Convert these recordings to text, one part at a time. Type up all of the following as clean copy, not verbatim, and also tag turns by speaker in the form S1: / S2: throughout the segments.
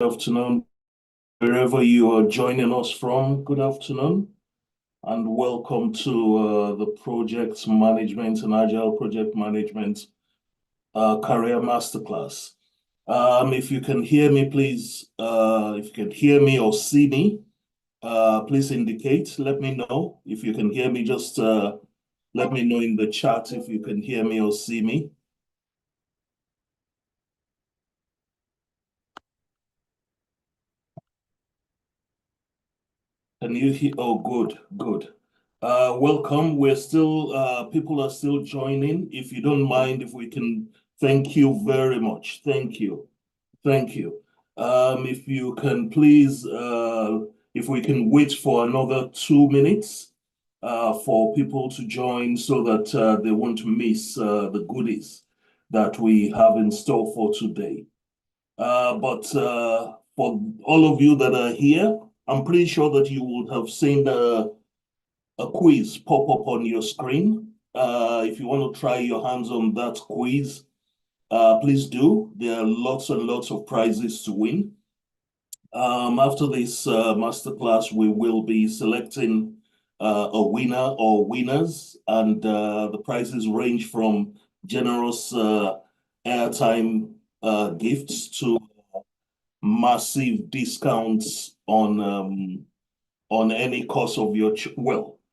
S1: Afternoon, wherever you are joining us from. Good afternoon, and welcome to the Project Management and Agile Project Management Career Masterclass. If you can hear me, please, if you can hear me or see me, please indicate. Let me know. If you can hear me, just let me know in the chat if you can hear me or see me. Can you hear? Oh, good, good. Welcome. We're still, people are still joining. If you don't mind, if we can, thank you very much. Thank you. Thank you. If you can please, if we can wait for another 2 minutes for people to join so that they won't miss the goodies that we have in store for today. But for all of you that are here, I'm pretty sure that you would have seen a quiz pop up on your screen. If you want to try your hands on that quiz, please do. There are lots and lots of prizes to win. After this masterclass, we will be selecting a winner or winners, and the prizes range from generous airtime gifts to massive discounts on any course of your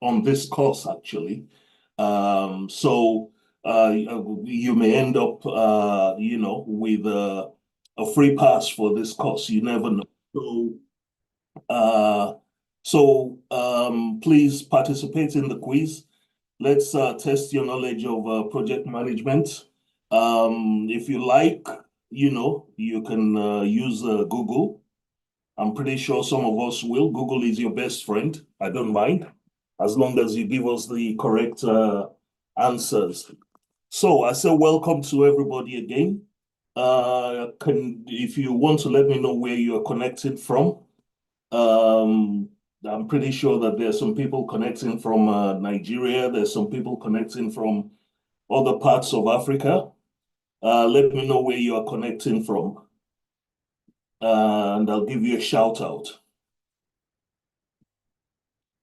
S1: on this course actually. So you may end up with a free pass for this course. You never know. Please participate in the quiz. Let's test your knowledge of project management. If you like, you can use Google. I'm pretty sure some of us will. Google is your best friend. I don't mind, as long as you give us the correct answers. So I say welcome to everybody again. If you want to let me know where you're connected from, I'm pretty sure that there's some people connecting from Nigeria. There's some people connecting from other parts of Africa. Let me know where you are connecting from, and I'll give you a shout out.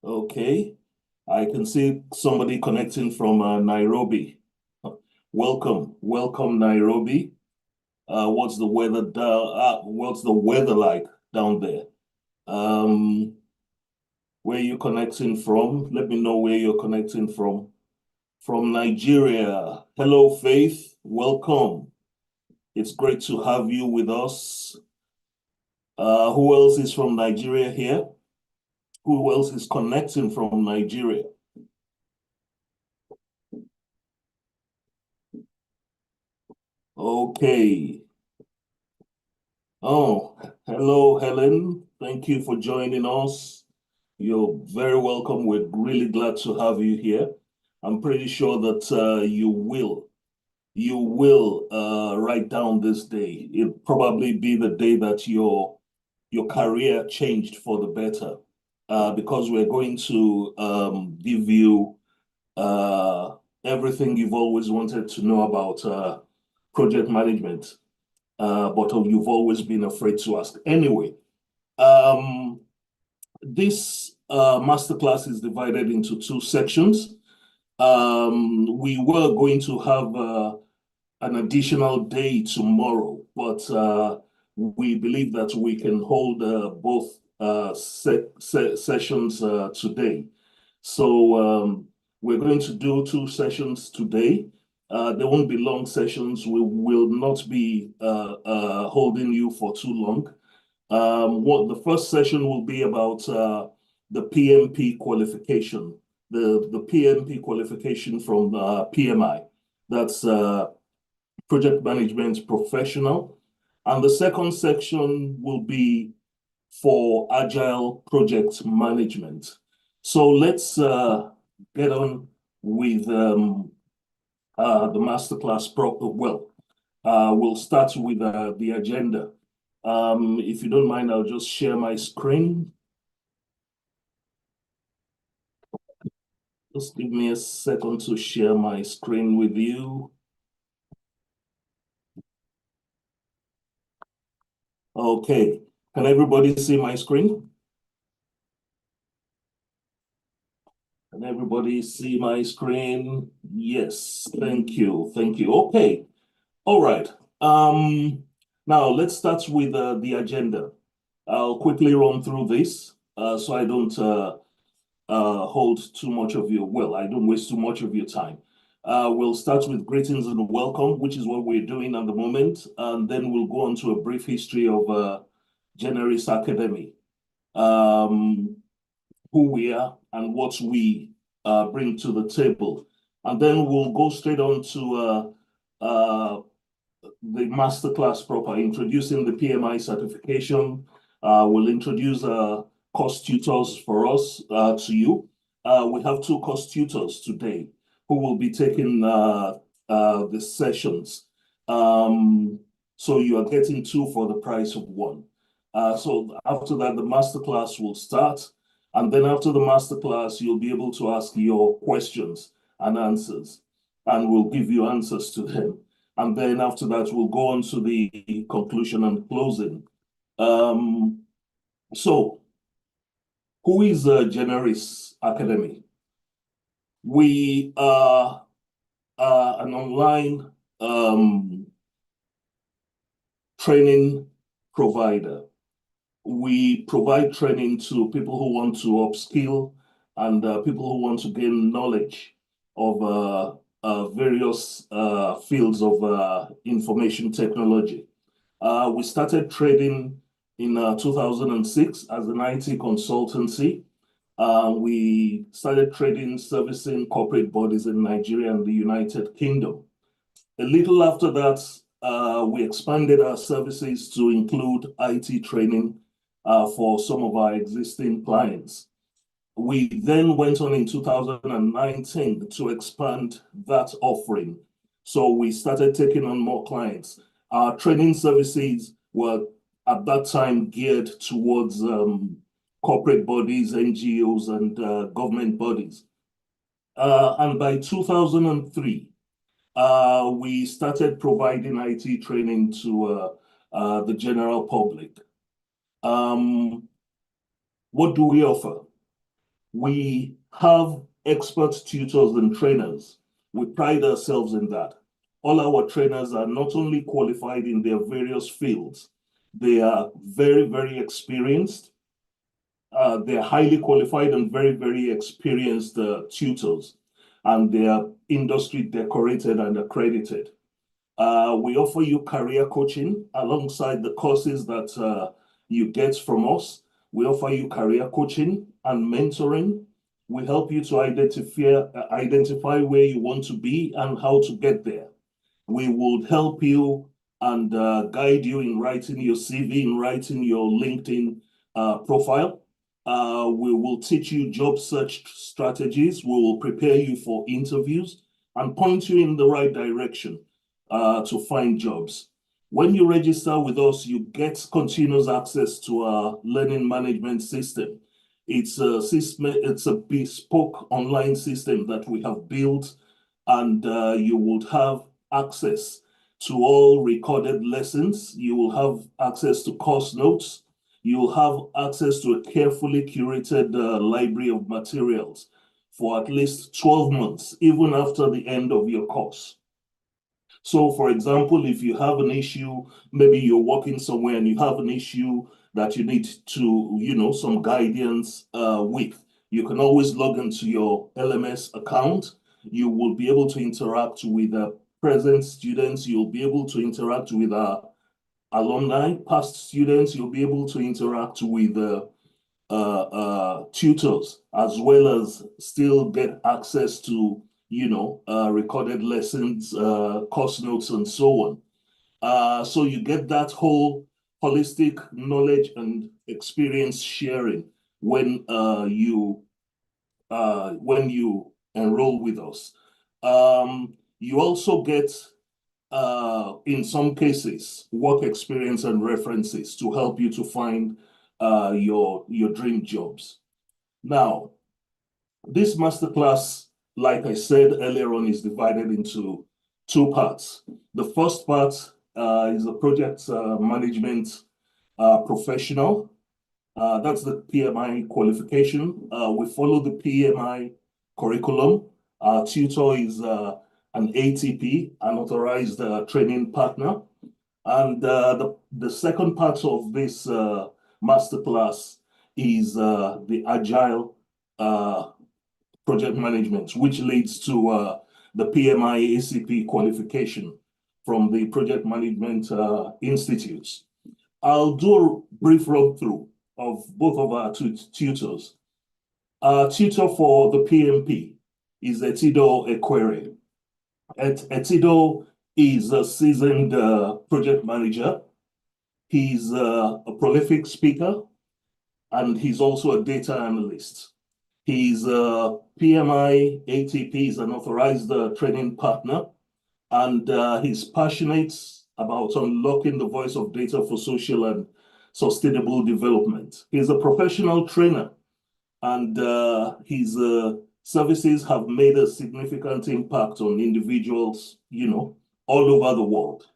S1: Okay, I can see somebody connecting from Nairobi. Welcome, welcome, Nairobi. What's the weather what's the weather like down there? Where you connecting from? Let me know where you're connecting from. From Nigeria. Hello, Faith. Welcome. It's great to have you with us. Who else is from Nigeria here? Who else is connecting from Nigeria? Okay. Oh, hello, Helen. Thank you for joining us. You're very welcome. We're really glad to have you here. I'm pretty sure that you will write down this day. It'll probably be the day that your career changed for the better, because we're going to give you everything you've always wanted to know about project management, but you've always been afraid to ask. Anyway, this masterclass is divided into two sections. We were going to have an additional day tomorrow, but we believe that we can hold both sessions today. So we're going to do two sessions today. There won't be long sessions. We will not be holding you for too long. What the first session will be about the PMP qualification, the PMP qualification from PMI. That's Project Management Professional. And the second section will be for Agile Project Management. So let's get on with the masterclass. We'll start with the agenda. If you don't mind, I'll just share my screen. Just give me a second to share my screen with you. Okay, Can everybody see my screen? Can everybody see my screen? Yes, thank you, thank you. Okay, all right. Now let's start with the agenda. I'll quickly run through this so I don't hold too much of your, well, I don't waste too much of your time. We'll start with greetings and welcome, which is what we're doing at the moment, and then we'll go on to a brief history of Generis Academy. Who we are and what we bring to the table. And then we'll go straight on to the masterclass proper, introducing the PMI certification. We'll introduce course tutors for us to you. We have two course tutors today who will be taking the sessions. So you are getting two for the price of one. So after that, the masterclass will start. And then after the masterclass, you'll be able to ask your questions and answers, and we'll give you answers to them. And then after that, we'll go on to the conclusion and closing. So, who is Generis Academy? We are an online training provider. We provide training to people who want to upskill and people who want to gain knowledge of various fields of information technology. We started trading in 2006 as an IT consultancy. We started trading servicing corporate bodies in Nigeria and the United Kingdom. A little after that, we expanded our services to include IT training for some of our existing clients. We then went on in 2019 to expand that offering. So we started taking on more clients. Our training services were at that time geared towards corporate bodies, NGOs, and government bodies. And by 2003, we started providing IT training to the general public. What do we offer? We have expert tutors and trainers. We pride ourselves in that. All our trainers are not only qualified in their various fields, they are very, very experienced. They're highly qualified and very, very experienced tutors, and they are industry decorated and accredited. We offer you career coaching alongside the courses that you get from us. We offer you career coaching and mentoring. We help you to identify where you want to be and how to get there. We will help you and guide you in writing your CV, in writing your LinkedIn profile. We will teach you job search strategies. We will prepare you for interviews and point you in the right direction to find jobs. When you register with us, you get continuous access to our learning management system. It's a bespoke online system that we have built, and you would have access to all recorded lessons. You will have access to course notes. You will have access to a carefully curated library of materials for at least 12 months, even after the end of your course. So, for example, if you have an issue, maybe you're working somewhere and you have an issue that you need to, some guidance with, you can always log into your LMS account. You will be able to interact with present students. You'll be able to interact with alumni, past students. You'll be able to interact with tutors, as well as still get access to recorded lessons, course notes, and so on. So you get that whole holistic knowledge and experience sharing when you enroll with us. You also get, in some cases, work experience and references to help you to find your dream jobs. Now, this masterclass, like I said earlier on, is divided into two parts. The first part is the project management professional. That's the PMI qualification. We follow the PMI curriculum. Our tutor is an ATP, an authorized training partner. And the second part of this masterclass is the agile project management, which leads to the PMI ACP qualification from the Project Management Institutes. I'll do a brief run through of both of our tutors. Our tutor for the PMP is Etido Ekwere. Etido is a seasoned project manager. He's a prolific speaker, and he's also a data analyst. He's a PMI ATP, is an authorized training partner, and he's passionate about unlocking the voice of data for social and sustainable development. He's a professional trainer, and his services have made a significant impact on individuals, all over the world.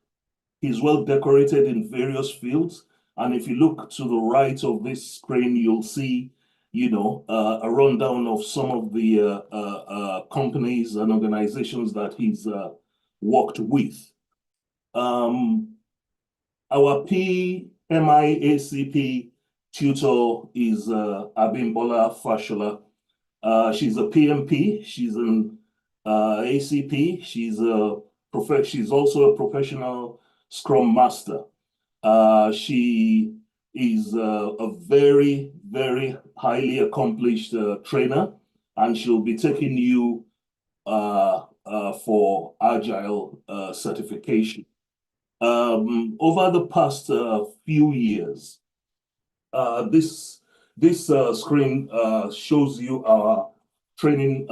S1: He's well decorated in various fields. And if you look to the right of this screen, you'll see, a rundown of some of the companies and organizations that he's worked with. Our PMI ACP tutor is Abimbola Fashola. She's a PMP. She's an ACP. She's also a professional Scrum Master. She is a very, very highly accomplished trainer, and she'll be taking you for Agile certification. Over the past few years, this screen shows you our training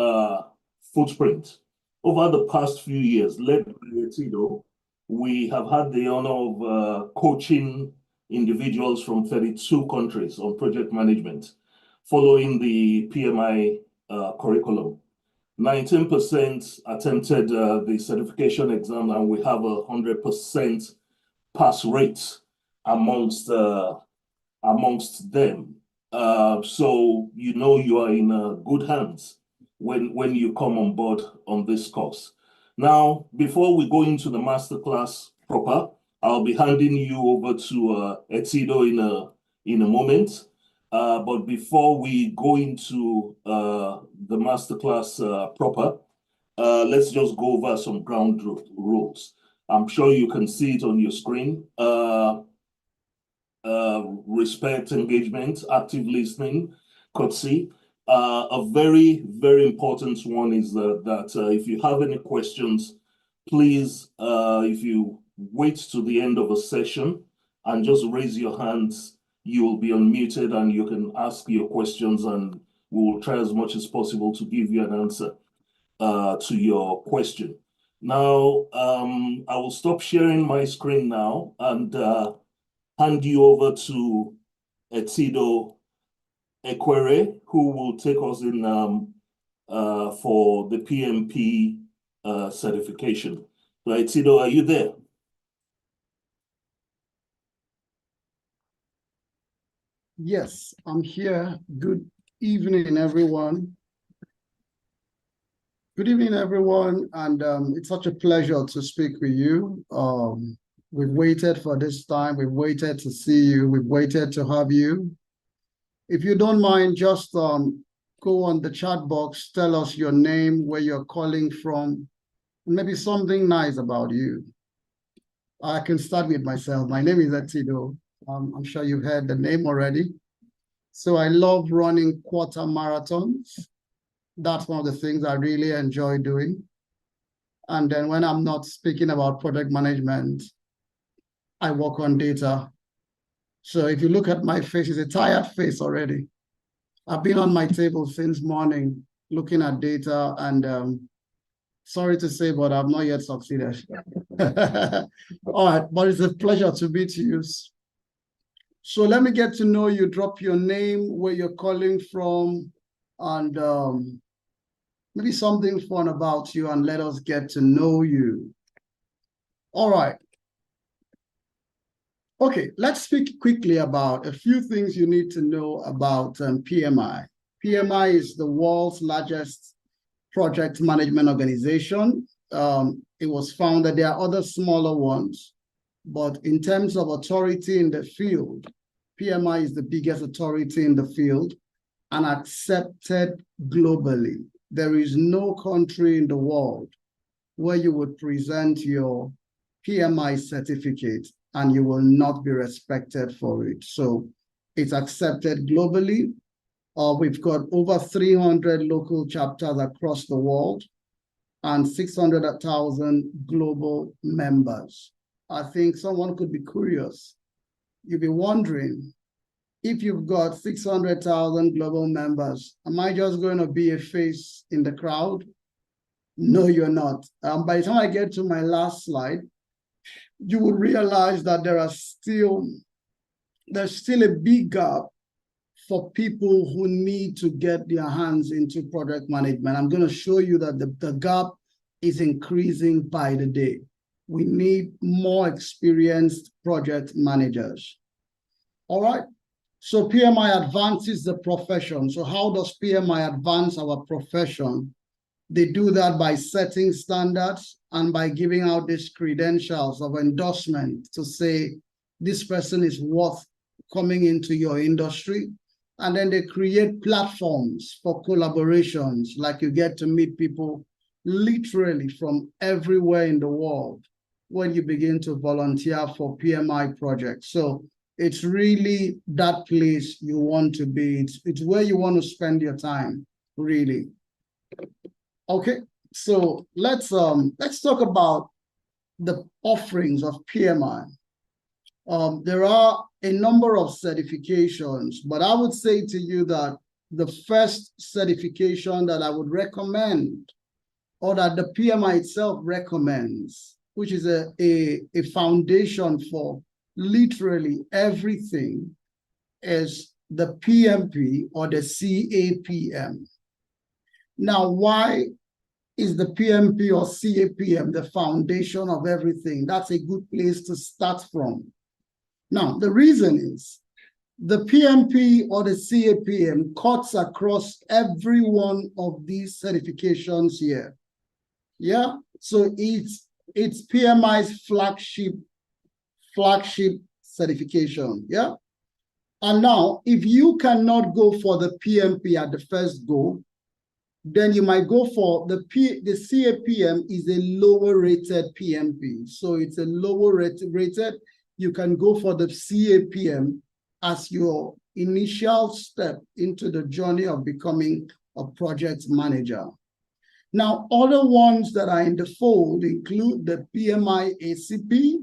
S1: footprint. Over the past few years, led by Etido, we have had the honor of coaching individuals from 32 countries on project management, following the PMI curriculum. 19% attempted the certification exam, and we have a 100% pass rate amongst them. So you are in good hands when you come on board on this course. Now, before we go into the masterclass proper, I'll be handing you over to Etido in a moment. But before we go into the masterclass proper, let's just go over some ground rules. I'm sure you can see it on your screen. Respect, engagement, active listening, courtesy. A very, very important one is that if you have any questions, please, if you wait to the end of a session and just raise your hands, you will be unmuted and you can ask your questions, and we will try as much as possible to give you an answer to your question. Now, I will stop sharing my screen now and hand you over to Etido Ekwere, who will take us in for the PMP certification. So, Etido, are you there?
S2: Yes, I'm here. Good evening, everyone. Good evening, everyone, and it's such a pleasure to speak with you. We've waited for this time. We've waited to see you. We've waited to have you. If you don't mind, just go on the chat box, tell us your name, where you're calling from, maybe something nice about you. I can start with myself. My name is Etido. I'm sure you've heard the name already. So I love running quarter marathons. That's one of the things I really enjoy doing. And then when I'm not speaking about project management, I work on data. So if you look at my face, it's a tired face already. I've been on my table since morning looking at data, and sorry to say, but I've not yet succeeded. All right, but it's a pleasure to meet you. So let me get to know you. Drop your name, where you're calling from, and maybe something fun about you, and let us get to know you. All right. Okay, let's speak quickly about a few things you need to know about PMI. PMI is the world's largest project management organization. It was founded, there are other smaller ones, but in terms of authority in the field, PMI is the biggest authority in the field and accepted globally. There is no country in the world where you would present your PMI certificate and you will not be respected for it. So it's accepted globally. We've got over 300 local chapters across the world and 600,000 global members. I think someone could be curious. You'd be wondering, if you've got 600,000 global members, am I just going to be a face in the crowd? No, you're not. By the time I get to my last slide, you will realize that there's still a big gap for people who need to get their hands into project management. I'm going to show you that the gap is increasing by the day. We need more experienced project managers. All right. So PMI advances the profession. So how does PMI advance our profession? They do that by setting standards and by giving out these credentials of endorsement to say this person is worth coming into your industry. And then they create platforms for collaborations, like you get to meet people literally from everywhere in the world when you begin to volunteer for PMI projects. So it's really that place you want to be. It's where you want to spend your time, really. Okay, so let's talk about the offerings of PMI. There are a number of certifications, but I would say to you that the first certification that I would recommend, or that the PMI itself recommends, which is a foundation for literally everything, is the PMP or the CAPM. Now, why is the PMP or CAPM the foundation of everything? That's a good place to start from. Now, the reason is the PMP or the CAPM cuts across every one of these certifications here. Yeah, so it's PMI's flagship certification. Yeah, and now if you cannot go for the PMP at the first go, then you might go for the CAPM is a lower rated PMP. So it's a lower rated. You can go for the CAPM as your initial step into the journey of becoming a project manager. Now, other ones that are in the fold include the PMI ACP,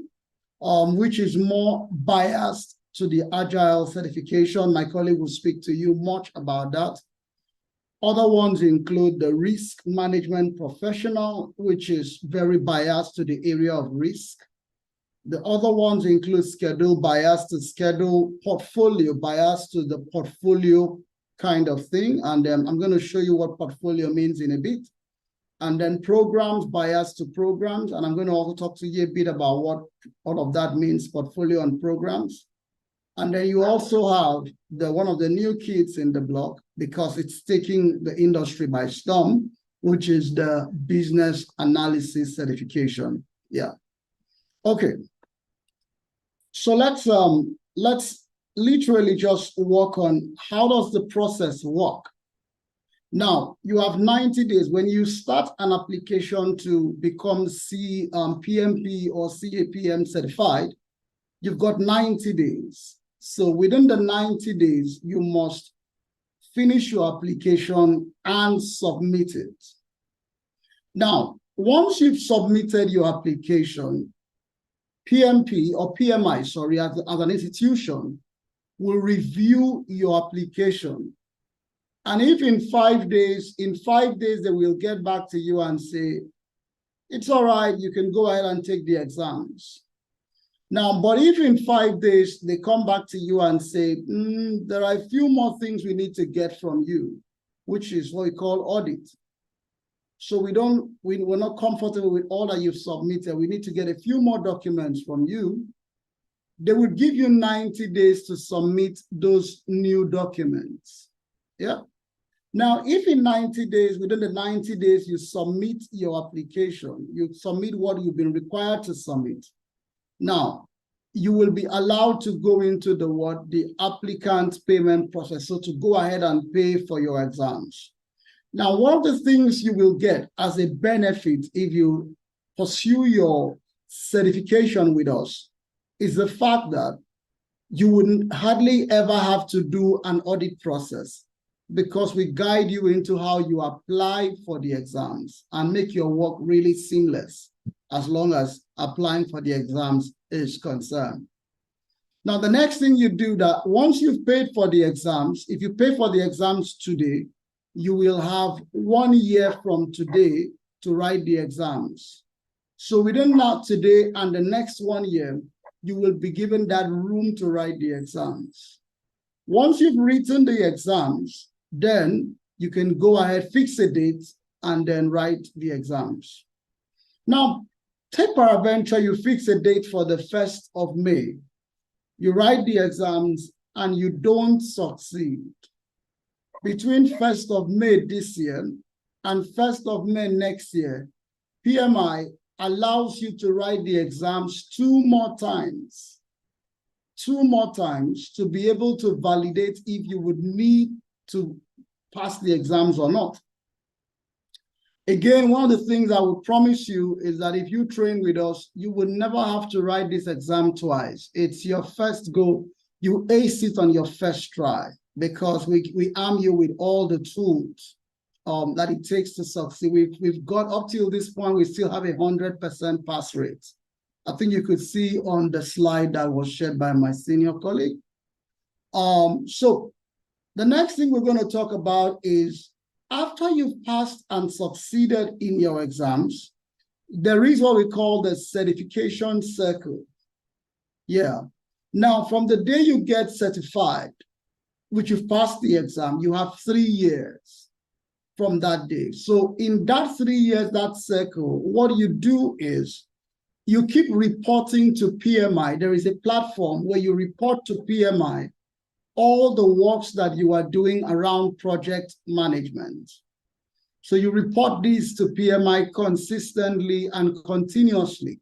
S2: which is more biased to the Agile certification. My colleague will speak to you much about that. Other ones include the risk management professional, which is very biased to the area of risk. The other ones include schedule bias to schedule, portfolio bias to the portfolio kind of thing. And I'm going to show you what portfolio means in a bit. And then programs bias to programs. And I'm going to also talk to you a bit about what all of that means, portfolio and programs. And then you also have one of the new kids in the block, because it's taking the industry by storm, which is the business analysis certification. Yeah. Okay. So let's literally just work on how does the process work. Now, you have 90 days. When you start an application to become PMP or CAPM certified, you've got 90 days. So within the 90 days, you must finish your application and submit it. Now, once you've submitted your application, PMP or PMI, sorry, as an institution, will review your application. And if in 5 days, they will get back to you and say, it's all right, you can go ahead and take the exams. Now, but if in 5 days they come back to you and say, there are a few more things we need to get from you, which is what we call audit. So we're not comfortable with all that you've submitted. We need to get a few more documents from you. they would give you 90 days to submit those new documents. Yeah. Now, if in 90 days, within the 90 days, you submit your application, you submit what you've been required to submit. Now, you will be allowed to go into the applicant payment process. So to go ahead and pay for your exams. Now, one of the things you will get as a benefit if you pursue your certification with us is the fact that you wouldn't hardly ever have to do an audit process, because we guide you into how you apply for the exams and make your work really seamless as long as applying for the exams is concerned. Now, the next thing you do, that once you've paid for the exams, if you pay for the exams today, you will have 1 year from today to write the exams. So within that today and the next 1 year, you will be given that room to write the exams. Once you've written the exams, then you can go ahead, fix a date, and then write the exams. Now, take peradventure, you fix a date for the 1st of May. You write the exams and you don't succeed. Between 1st of May this year and 1st of May next year, PMI allows you to write the exams 2 more times. 2 more times to be able to validate if you would need to pass the exams or not. Again, one of the things I will promise you is that if you train with us, you will never have to write this exam twice. It's your first go. You ace it on your first try, because we arm you with all the tools that it takes to succeed. We've got up till this point, we still have a 100% pass rate. I think you could see on the slide that was shared by my senior colleague. So the next thing we're going to talk about is, after you've passed and succeeded in your exams, there is what we call the certification circle. Yeah. Now, from the day you get certified, which you've passed the exam, you have 3 years from that day. So in that 3 years, that circle, what you do is you keep reporting to PMI. There is a platform where you report to PMI all the works that you are doing around project management. So you report these to PMI consistently and continuously.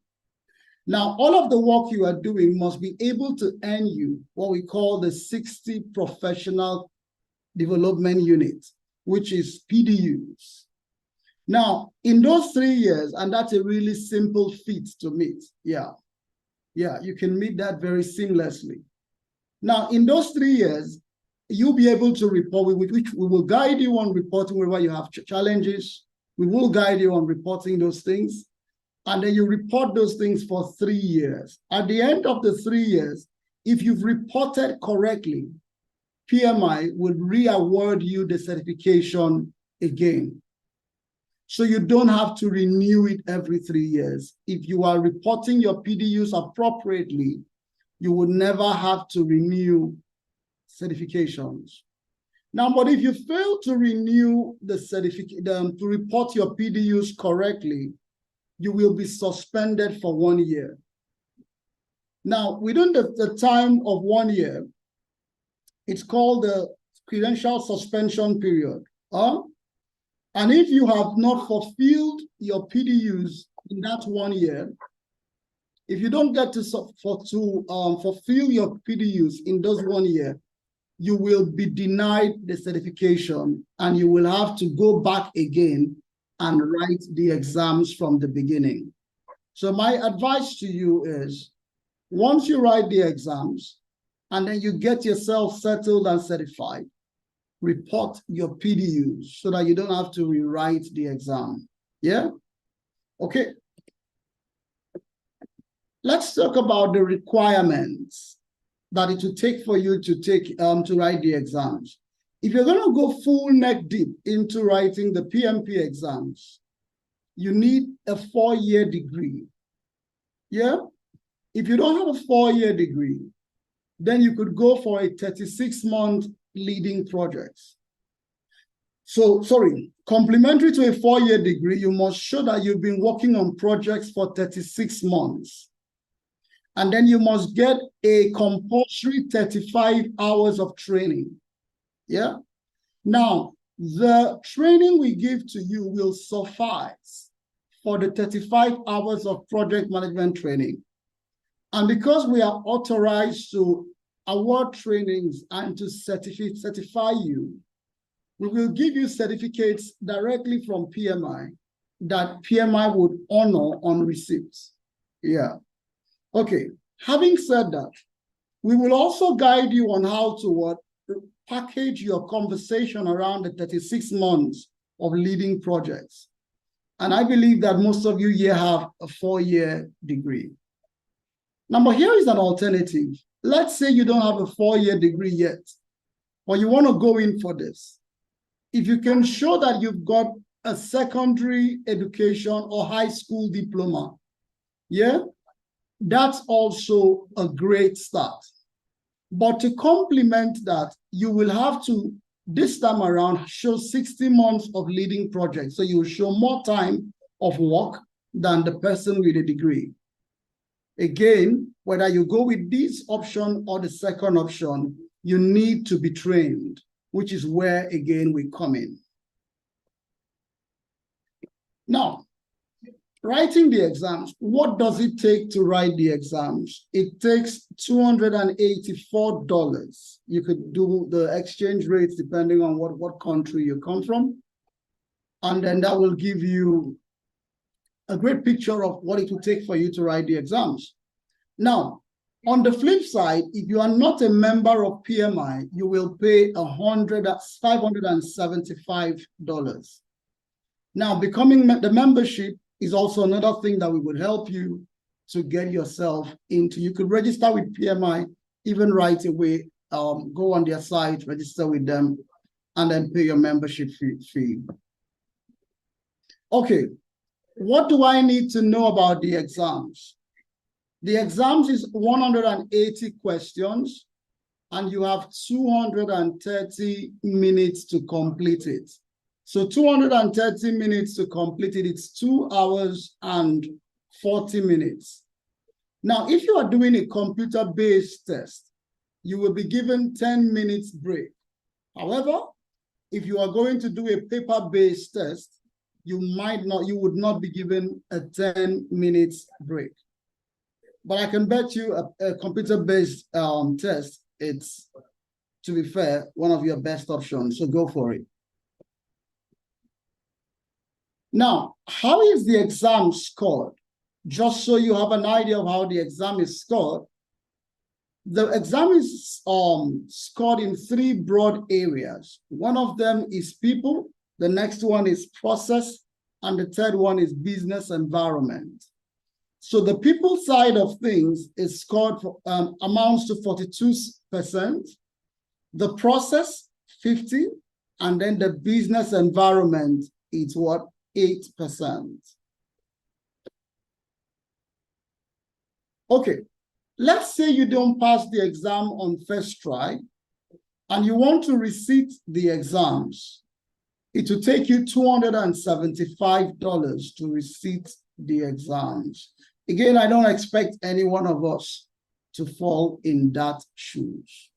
S2: Now, all of the work you are doing must be able to earn you what we call the 60 Professional Development Unit, which is PDUs. Now, in those 3 years, and that's a really simple feat to meet. Yeah, you can meet that very seamlessly. Now, in those 3 years, you'll be able to report, which we will guide you on reporting wherever you have challenges. We will guide you on reporting those things. And then you report those things for 3 years. At the end of the 3 years, if you've reported correctly, PMI would re-award you the certification again. So you don't have to renew it every 3 years. If you are reporting your PDUs appropriately, you would never have to renew certifications. Now, but if you fail to renew the certificate, to report your PDUs correctly, you will be suspended for 1 year. Now, within the time of 1 year, it's called the credential suspension period. And if you have not fulfilled your PDUs in that 1 year, if you don't get to fulfill your PDUs in those 1 year, you will be denied the certification and you will have to go back again and write the exams from the beginning. So my advice to you is, once you write the exams and then you get yourself settled and certified, report your PDUs so that you don't have to rewrite the exam. Yeah? Okay. Let's talk about the requirements that it will take for you to write the exams. If you're going to go full neck deep into writing the PMP exams, you need a 4-year degree. Yeah? If you don't have a 4-year degree, then you could go for a 36-month leading project. So, sorry, complementary to a 4-year degree, you must show that you've been working on projects for 36 months. And then you must get a compulsory 35 hours of training. Yeah. Now, the training we give to you will suffice for the 35 hours of project management training. And because we are authorized to award trainings and to certify you, we will give you certificates directly from PMI that PMI would honor on receipt. Yeah. Okay. Having said that, we will also guide you on how to package your conversation around the 36 months of leading projects. And I believe that most of you here have a 4-year degree. Now, but here is an alternative. Let's say you don't have a 4-year degree yet, but you want to go in for this. If you can show that you've got a secondary education or high school diploma, yeah, that's also a great start. But to complement that, you will have to, this time around, show 60 months of leading projects. So you will show more time of work than the person with a degree. Again, whether you go with this option or the second option, you need to be trained, which is where, again, we come in. Now, writing the exams, what does it take to write the exams? It takes $284. You could do the exchange rates depending on what country you come from. And then that will give you a great picture of what it will take for you to write the exams. Now, on the flip side, if you are not a member of PMI, you will pay $575. Now, becoming the membership is also another thing that we would help you to get yourself into. You could register with PMI even right away. Go on their site, register with them, and then pay your membership fee. Okay, what do I need to know about the exams? The exams is 180 questions, and you have 230 minutes to complete it. So 230 minutes to complete it, it's 2 hours and 40 minutes. Now, if you are doing a computer-based test, you will be given 10 minutes break. However, if you are going to do a paper-based test, you would not be given a 10 minutes break. But I can bet you a computer-based test, it's, to be fair, one of your best options, so go for it. Now, how is the exam scored? Just so you have an idea of how the exam is scored, the exam is scored in 3 broad areas. One of them is people, the next one is process, and the third one is business environment. So the people side of things is scored for, amounts to 42%, the process 50%, and then the business environment is what? 8%. Okay, let's say you don't pass the exam on first try and you want to resit the exams. It will take you $275 to resit the exams. Again, I don't expect any one of us to fall in that shoes.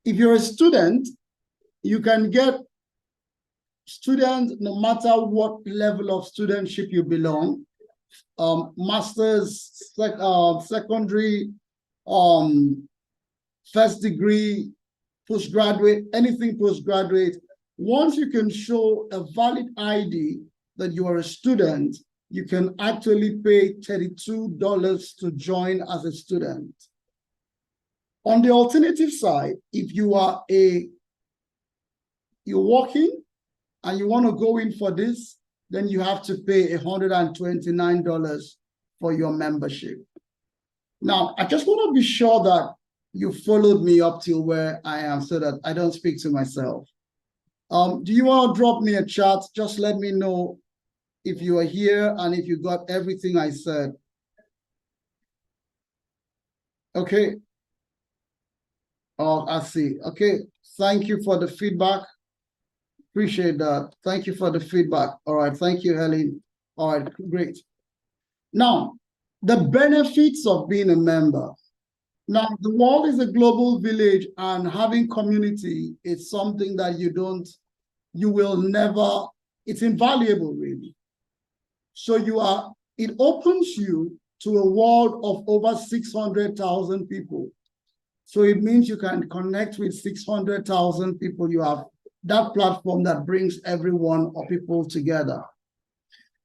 S2: If you're a student, you can get students, no matter what level of studentship you belong, master's, secondary, first degree, postgraduate, anything postgraduate. Once you can show a valid ID that you are a student, you can actually pay $32 to join as a student. On the alternative side, if you are you're working and you want to go in for this, then you have to pay $129 for your membership. Now, I just want to be sure that you followed me up till where I am so that I don't speak to myself. Do you want to drop me a chat? Just let me know if you are here and if you got everything I said. Okay. Oh, I see. Okay. Thank you for the feedback. Appreciate that. Thank you for the feedback. All right. Thank you, Helen. All right. Great. Now, The benefits of being a member. Now, the world is a global village, and having community is something that you will never, it's invaluable, really. So it opens you to a world of over 600,000 people. So it means you can connect with 600,000 people. You have that platform that brings everyone or people together.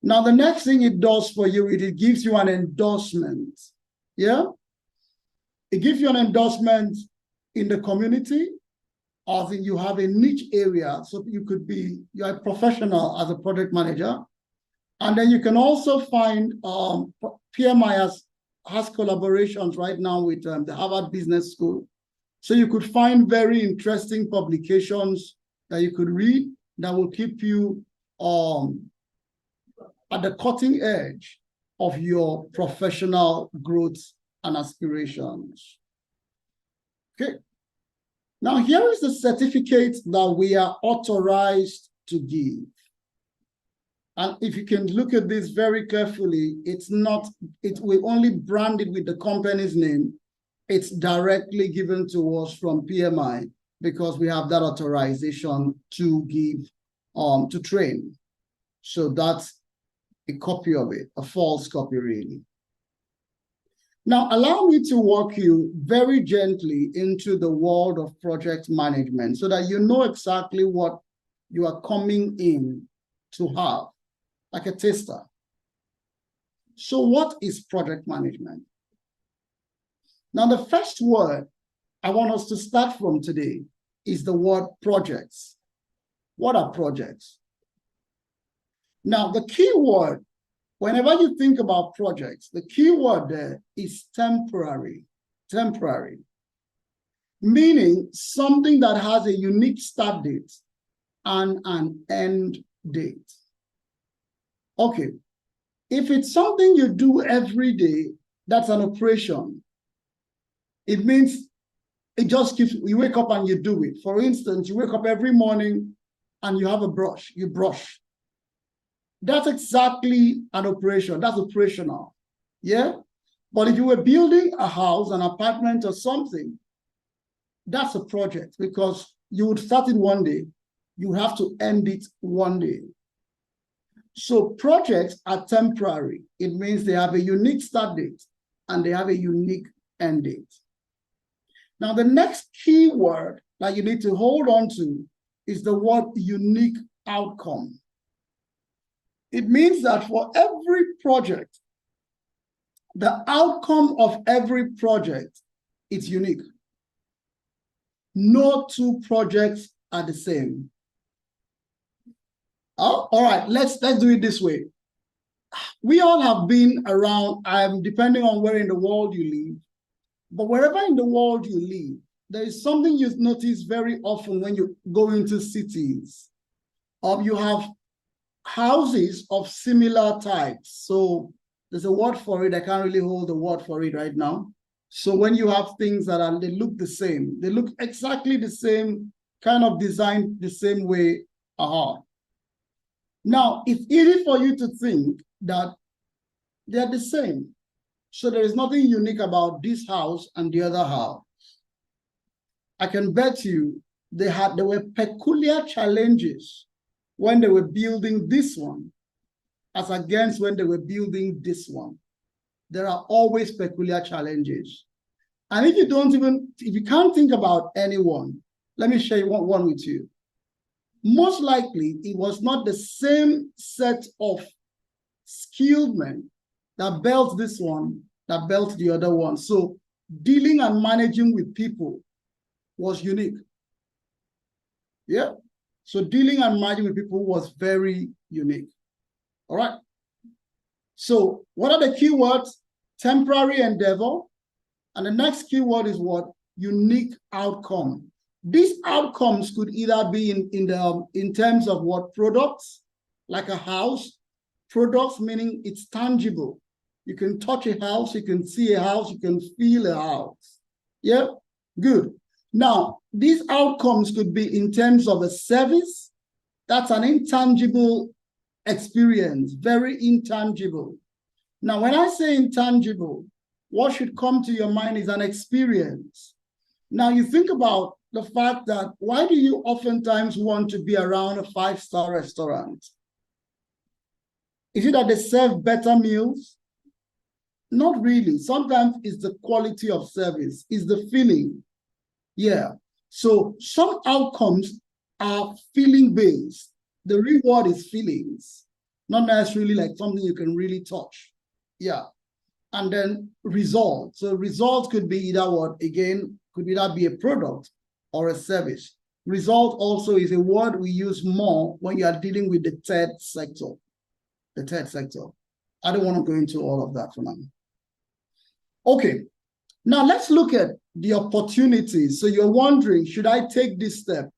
S2: Now, the next thing it does for you, it gives you an endorsement. Yeah? It gives you an endorsement in the community, or you have a niche area. So you're a professional as a project manager. And then you can also find PMI has collaborations right now with the Harvard Business School. So you could find very interesting publications that you could read that will keep you at the cutting edge of your professional growth and aspirations. Okay. Now, here is the certificate that we are authorized to give. And if you can look at this very carefully, we only brand it with the company's name. It's directly given to us from PMI because we have that authorization to give, to train. So that's a copy of it, a false copy, really. Now, allow me to walk you very gently into the world of project management so that you know exactly what you are coming in to have, like a taster. So what is project management? Now, the first word I want us to start from today is the word projects. What are projects? Now, the key word, whenever you think about projects, the key word there is temporary. Temporary. Meaning something that has a unique start date and an end date. Okay. If it's something you do every day, that's an operation. It means it just keeps, you wake up and you do it. For instance, you wake up every morning and you have a brush, you brush. That's exactly an operation. That's operational. Yeah? But if you were building a house, an apartment, or something, that's a project because you would start it one day. You have to end it one day. So projects are temporary. It means they have a unique start date and they have a unique end date. Now, the next key word that you need to hold on to is the word unique outcome. It means that for every project, the outcome of every project is unique. No two projects are the same. Oh, all right, let's do it this way. We all have been around, depending on where in the world you live, but wherever in the world you live, there is something you notice very often when you go into cities. You have houses of similar types. So there's a word for it. I can't really hold the word for it right now. So when you have things that they look the same, they look exactly the same, kind of designed the same way. Now, it's easy for you to think that they're the same. So there is nothing unique about this house and the other house. I can bet you there were peculiar challenges when they were building this one as against when they were building this one. There are always peculiar challenges. And if you can't think about anyone, let me share one with you. Most likely, it was not the same set of skilled men that built this one, that built the other one. So dealing and managing with people was unique. Yeah. So dealing and managing with people was very unique. All right. So what are the keywords? Temporary endeavor. And the next keyword is what? Unique outcome. These outcomes could either be in terms of what? Products, like a house. Products meaning it's tangible. You can touch a house, you can see a house, you can feel a house. Yeah, good. Now, these outcomes could be in terms of a service. That's an intangible experience, very intangible. Now, when I say intangible, what should come to your mind is an experience. Now, you think about the fact that why do you oftentimes want to be around a five-star restaurant? Is it that they serve better meals? Not really. Sometimes it's the quality of service, it's the feeling. Yeah. So some outcomes are feeling-based. The reward is feelings, not necessarily like something you can really touch. Yeah. And then results. So results could be either what, again, could either be a product or a service. Result also is a word we use more when you are dealing with the third sector. The third sector. I don't want to go into all of that for now. Okay, now let's look at the opportunities. So you're wondering, should I take this step?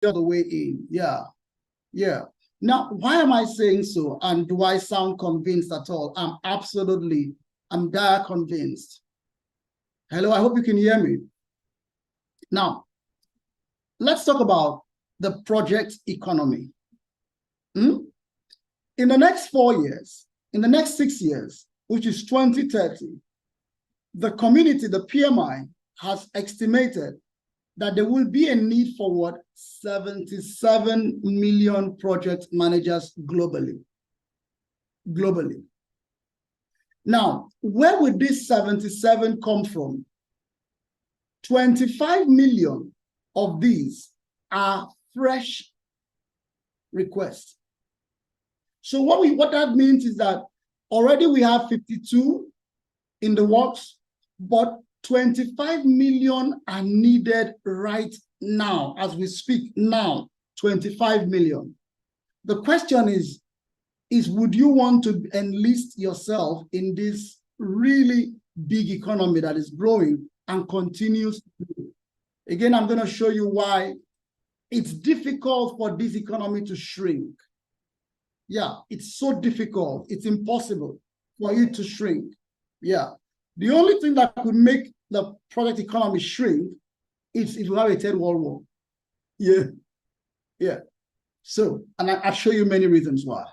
S2: The way in, yeah. Now, why am I saying so? And do I sound convinced at all? I'm dire convinced. Hello, I hope you can hear me. Now, let's talk about the project economy. In the next 4 years, in the next 6 years, which is 2030, the community, the PMI, has estimated that there will be a need for what? 77 million project managers globally. Now, where would this 77 come from? 25 million of these are fresh requests. So what that means is that already we have 52 in the works, but 25 million are needed right now as we speak now. 25 million. The question is would you want to enlist yourself in this really big economy that is growing and continues to grow? Again, I'm going to show you why it's difficult for this economy to shrink. Yeah, it's so difficult. It's impossible for it to shrink. Yeah. The only thing that could make the project economy shrink is if we have a third world war. Yeah. So, and I'll show you many reasons why.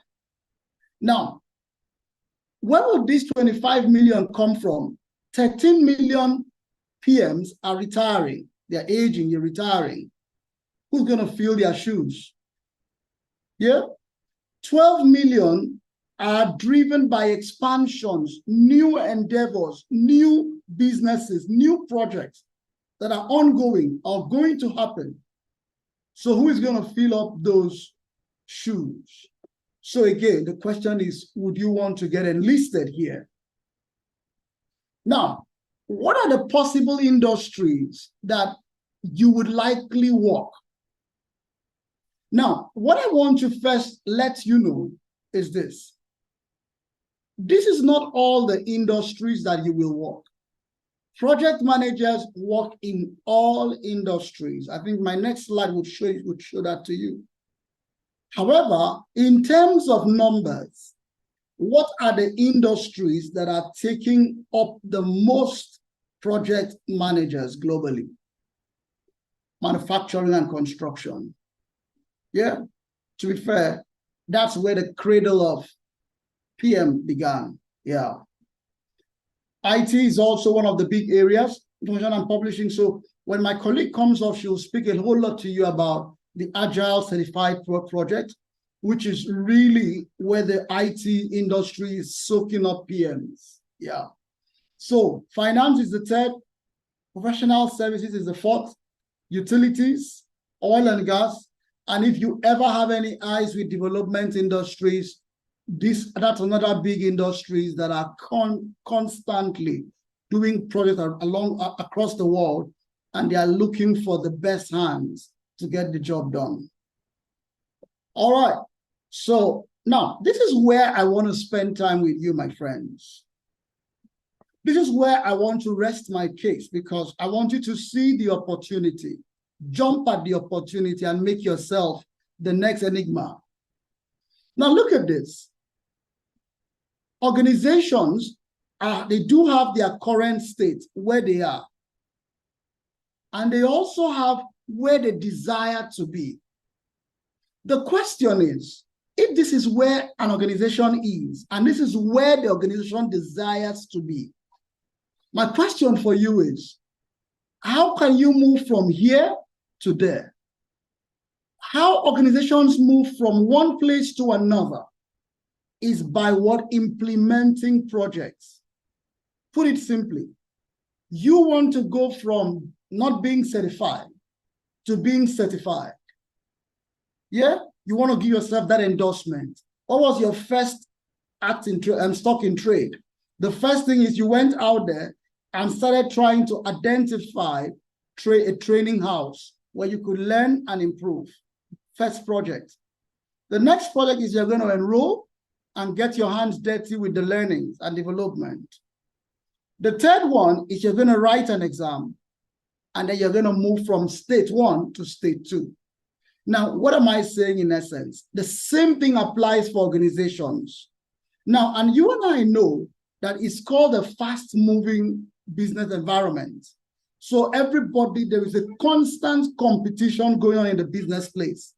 S2: Now, where would these 25 million come from? 13 million PMs are retiring. They're aging, they're retiring. Who's going to fill their shoes? Yeah. 12 million are driven by expansions, new endeavors, new businesses, new projects that are ongoing or going to happen. So who is going to fill up those shoes? So again, the question is, would you want to get enlisted here? Now, what are the possible industries that you would likely work? Now, what I want to first let you know is this. This is not all the industries that you will work. Project managers work in all industries. I think my next slide would show that to you. However, in terms of numbers, what are the industries that are taking up the most project managers globally? Manufacturing and construction. Yeah, to be fair, that's where the cradle of PM began. Yeah. IT is also one of the big areas, information and publishing. So when my colleague comes off, she'll speak a whole lot to you about the Agile Certified Project, which is really where the IT industry is soaking up PMs. Yeah. So finance is the third, professional services is the fourth, utilities, oil and gas. And if you ever have any eyes with development industries, that's another big industries that are constantly doing projects across the world, and they are looking for the best hands to get the job done. All right. So now this is where I want to spend time with you, my friends. This is where I want to rest my case, because I want you to see the opportunity, jump at the opportunity, and make yourself the next enigma. Now look at this. Organizations, they do have their current state where they are. And they also have where they desire to be. The question is, if this is where an organization is, and this is where the organization desires to be, my question for you is, how can you move from here to there? How organizations move from one place to another is by what? Implementing projects. Put it simply, you want to go from not being certified to being certified. Yeah, you want to give yourself that endorsement. What was your first stock in trade? The first thing is you went out there and started trying to identify a training house where you could learn and improve. First project. The next project is you're going to enroll and get your hands dirty with the learnings and development. The third one is you're going to write an exam, and then you're going to move from state 1 to state 2. Now, what am I saying in essence? The same thing applies for organizations. Now, and you and I know that it's called a fast-moving business environment. So everybody, there is a constant competition going on in the business place,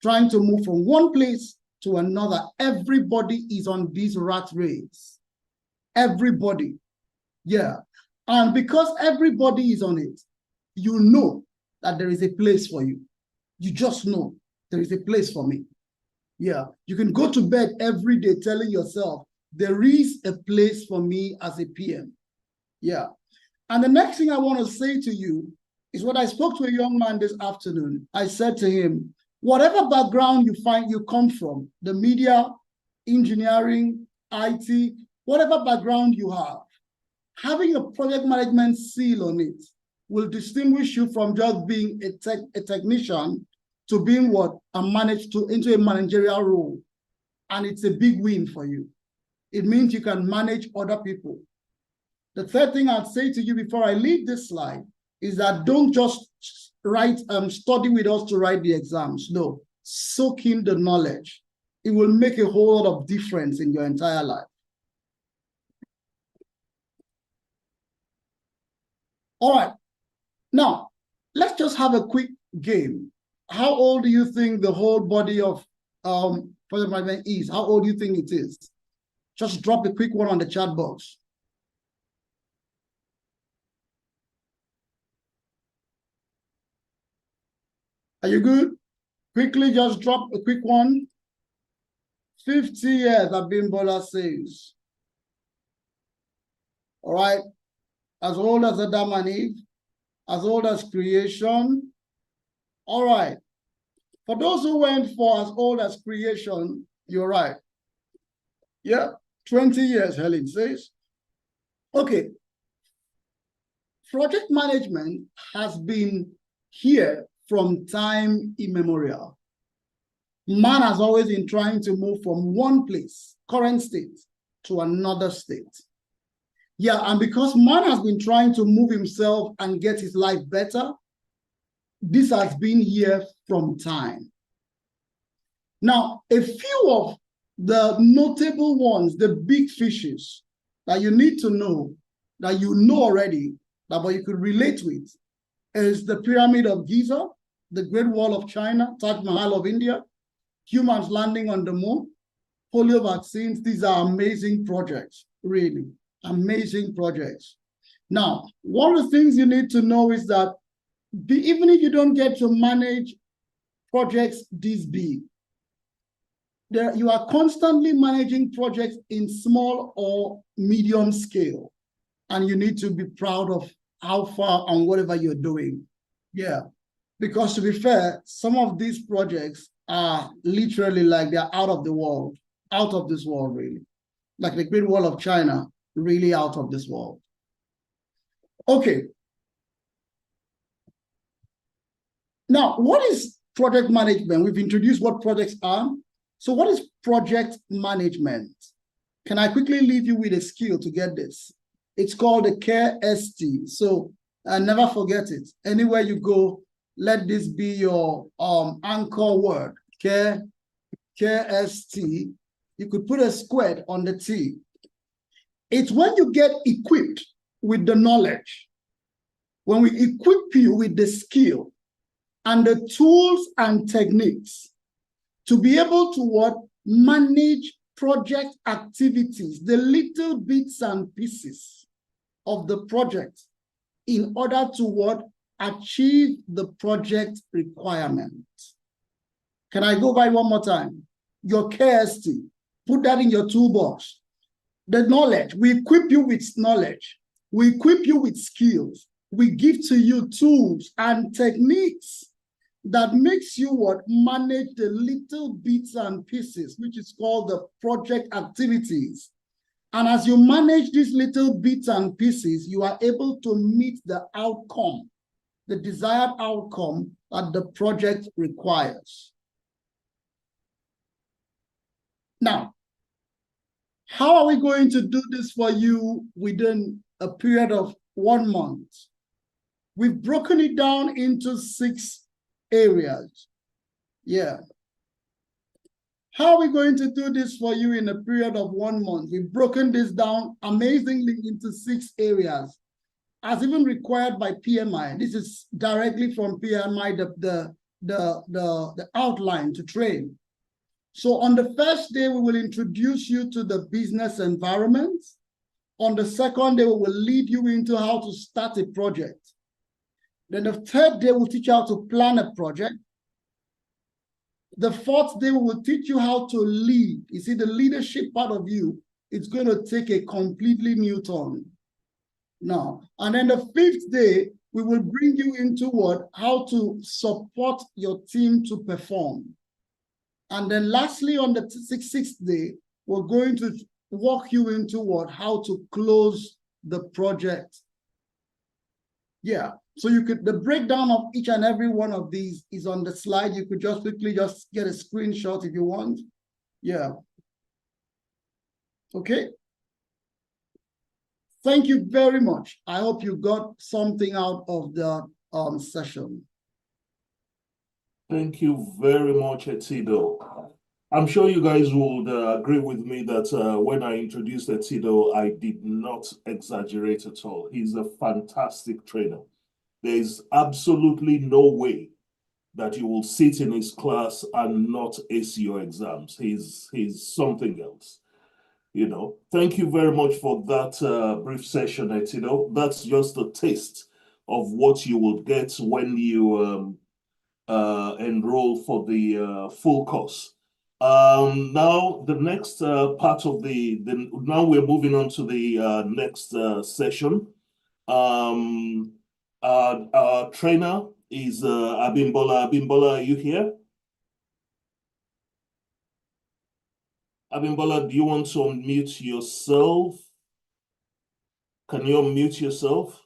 S2: trying to move from one place to another. Everybody is on this rat race. Everybody. Yeah. And because everybody is on it, you know that there is a place for you. You just know there is a place for me. Yeah. You can go to bed every day telling yourself, there is a place for me as a PM. Yeah. And the next thing I want to say to you is what I spoke to a young man this afternoon. I said to him, whatever background you find you come from, the media, engineering, IT, whatever background you have, having a project management seal on it will distinguish you from just being a technician to being what? Into a managerial role. And it's a big win for you. It means you can manage other people. The third thing I'd say to you before I leave this slide is that don't just study with us to write the exams. No, soak in the knowledge. It will make a whole lot of difference in your entire life. All right. Now, let's just have a quick game. How old do you think the whole body of project management is? How old do you think it is? Just drop a quick one on the chat box. Are you good? Quickly, just drop a quick one. 50 years, Abimbola says. All right. As old as Adam and Eve, as old as creation. All right. For those who went for as old as creation, you're right. Yeah, 20 years, Helen says. Okay. Project management has been here from time immemorial. Man has always been trying to move from one place, current state, to another state. Yeah, and because man has been trying to move himself and get his life better, this has been here from time. Now, a few of the notable ones, the big fishes that you need to know, that you know already, that but you could relate with, is the Pyramid of Giza, the Great Wall of China, Taj Mahal of India, humans landing on the moon, polio vaccines. These are amazing projects, really, amazing projects. Now, one of the things you need to know is that even if you don't get to manage projects this big, you are constantly managing projects in small or medium scale, and you need to be proud of how far and whatever you're doing. Yeah, because to be fair, some of these projects are literally like they're out of the world, out of this world, really. Like the Great Wall of China, really out of this world. Okay. Now, what is project management? We've introduced what projects are. So what is project management? Can I quickly leave you with a skill to get this? It's called the CARE-ST. So never forget it. Anywhere you go, let this be your anchor word. CARE-ST. You could put a square on the T. It's when you get equipped with the knowledge, when we equip you with the skill and the tools and techniques to be able to what? Manage project activities, the little bits and pieces of the project in order to what? Achieve the project requirement. Can I go by one more time? Your KST, put that in your toolbox. The knowledge, we equip you with knowledge. We equip you with skills. We give to you tools and techniques that makes you what? Manage the little bits and pieces, which is called the project activities. And as you manage these little bits and pieces, you are able to meet the outcome, the desired outcome that the project requires. Now, how are we going to do this for you within a period of 1 month? We've broken it down into 6 areas. Yeah. How are we going to do this for you in a period of 1 month? We've broken this down amazingly into 6 areas, as even required by PMI. This is directly from PMI, the outline to train. So on the first day, we will introduce you to the business environment. On the second day, we will lead you into how to start a project. Then the third day, we'll teach you how to plan a project. The fourth day, we will teach you how to lead. You see, the leadership part of you, it's going to take a completely new turn now. And then the fifth day, we will bring you into what? How to support your team to perform. And then lastly, on the sixth day, we're going to walk you into what? How to close the project. Yeah. So you could, the breakdown of each and every one of these is on the slide. You could just quickly just get a screenshot if you want. Yeah. Okay. Thank you very much. I hope you got something out of the session.
S1: Thank you very much, Etsido. I'm sure you guys would agree with me that when I introduced Etsido, I did not exaggerate at all. He's a fantastic trainer. There is absolutely no way that you will sit in his class and not ace your exams. He's something else. You know, thank you very much for that brief session, Etsido. That's just a taste of what you will get when you enroll for the full course. Now the next part of now we're moving on to the next session. Our trainer is Abimbola. Abimbola, are you here? Abimbola, do you want to unmute yourself? Can you unmute yourself?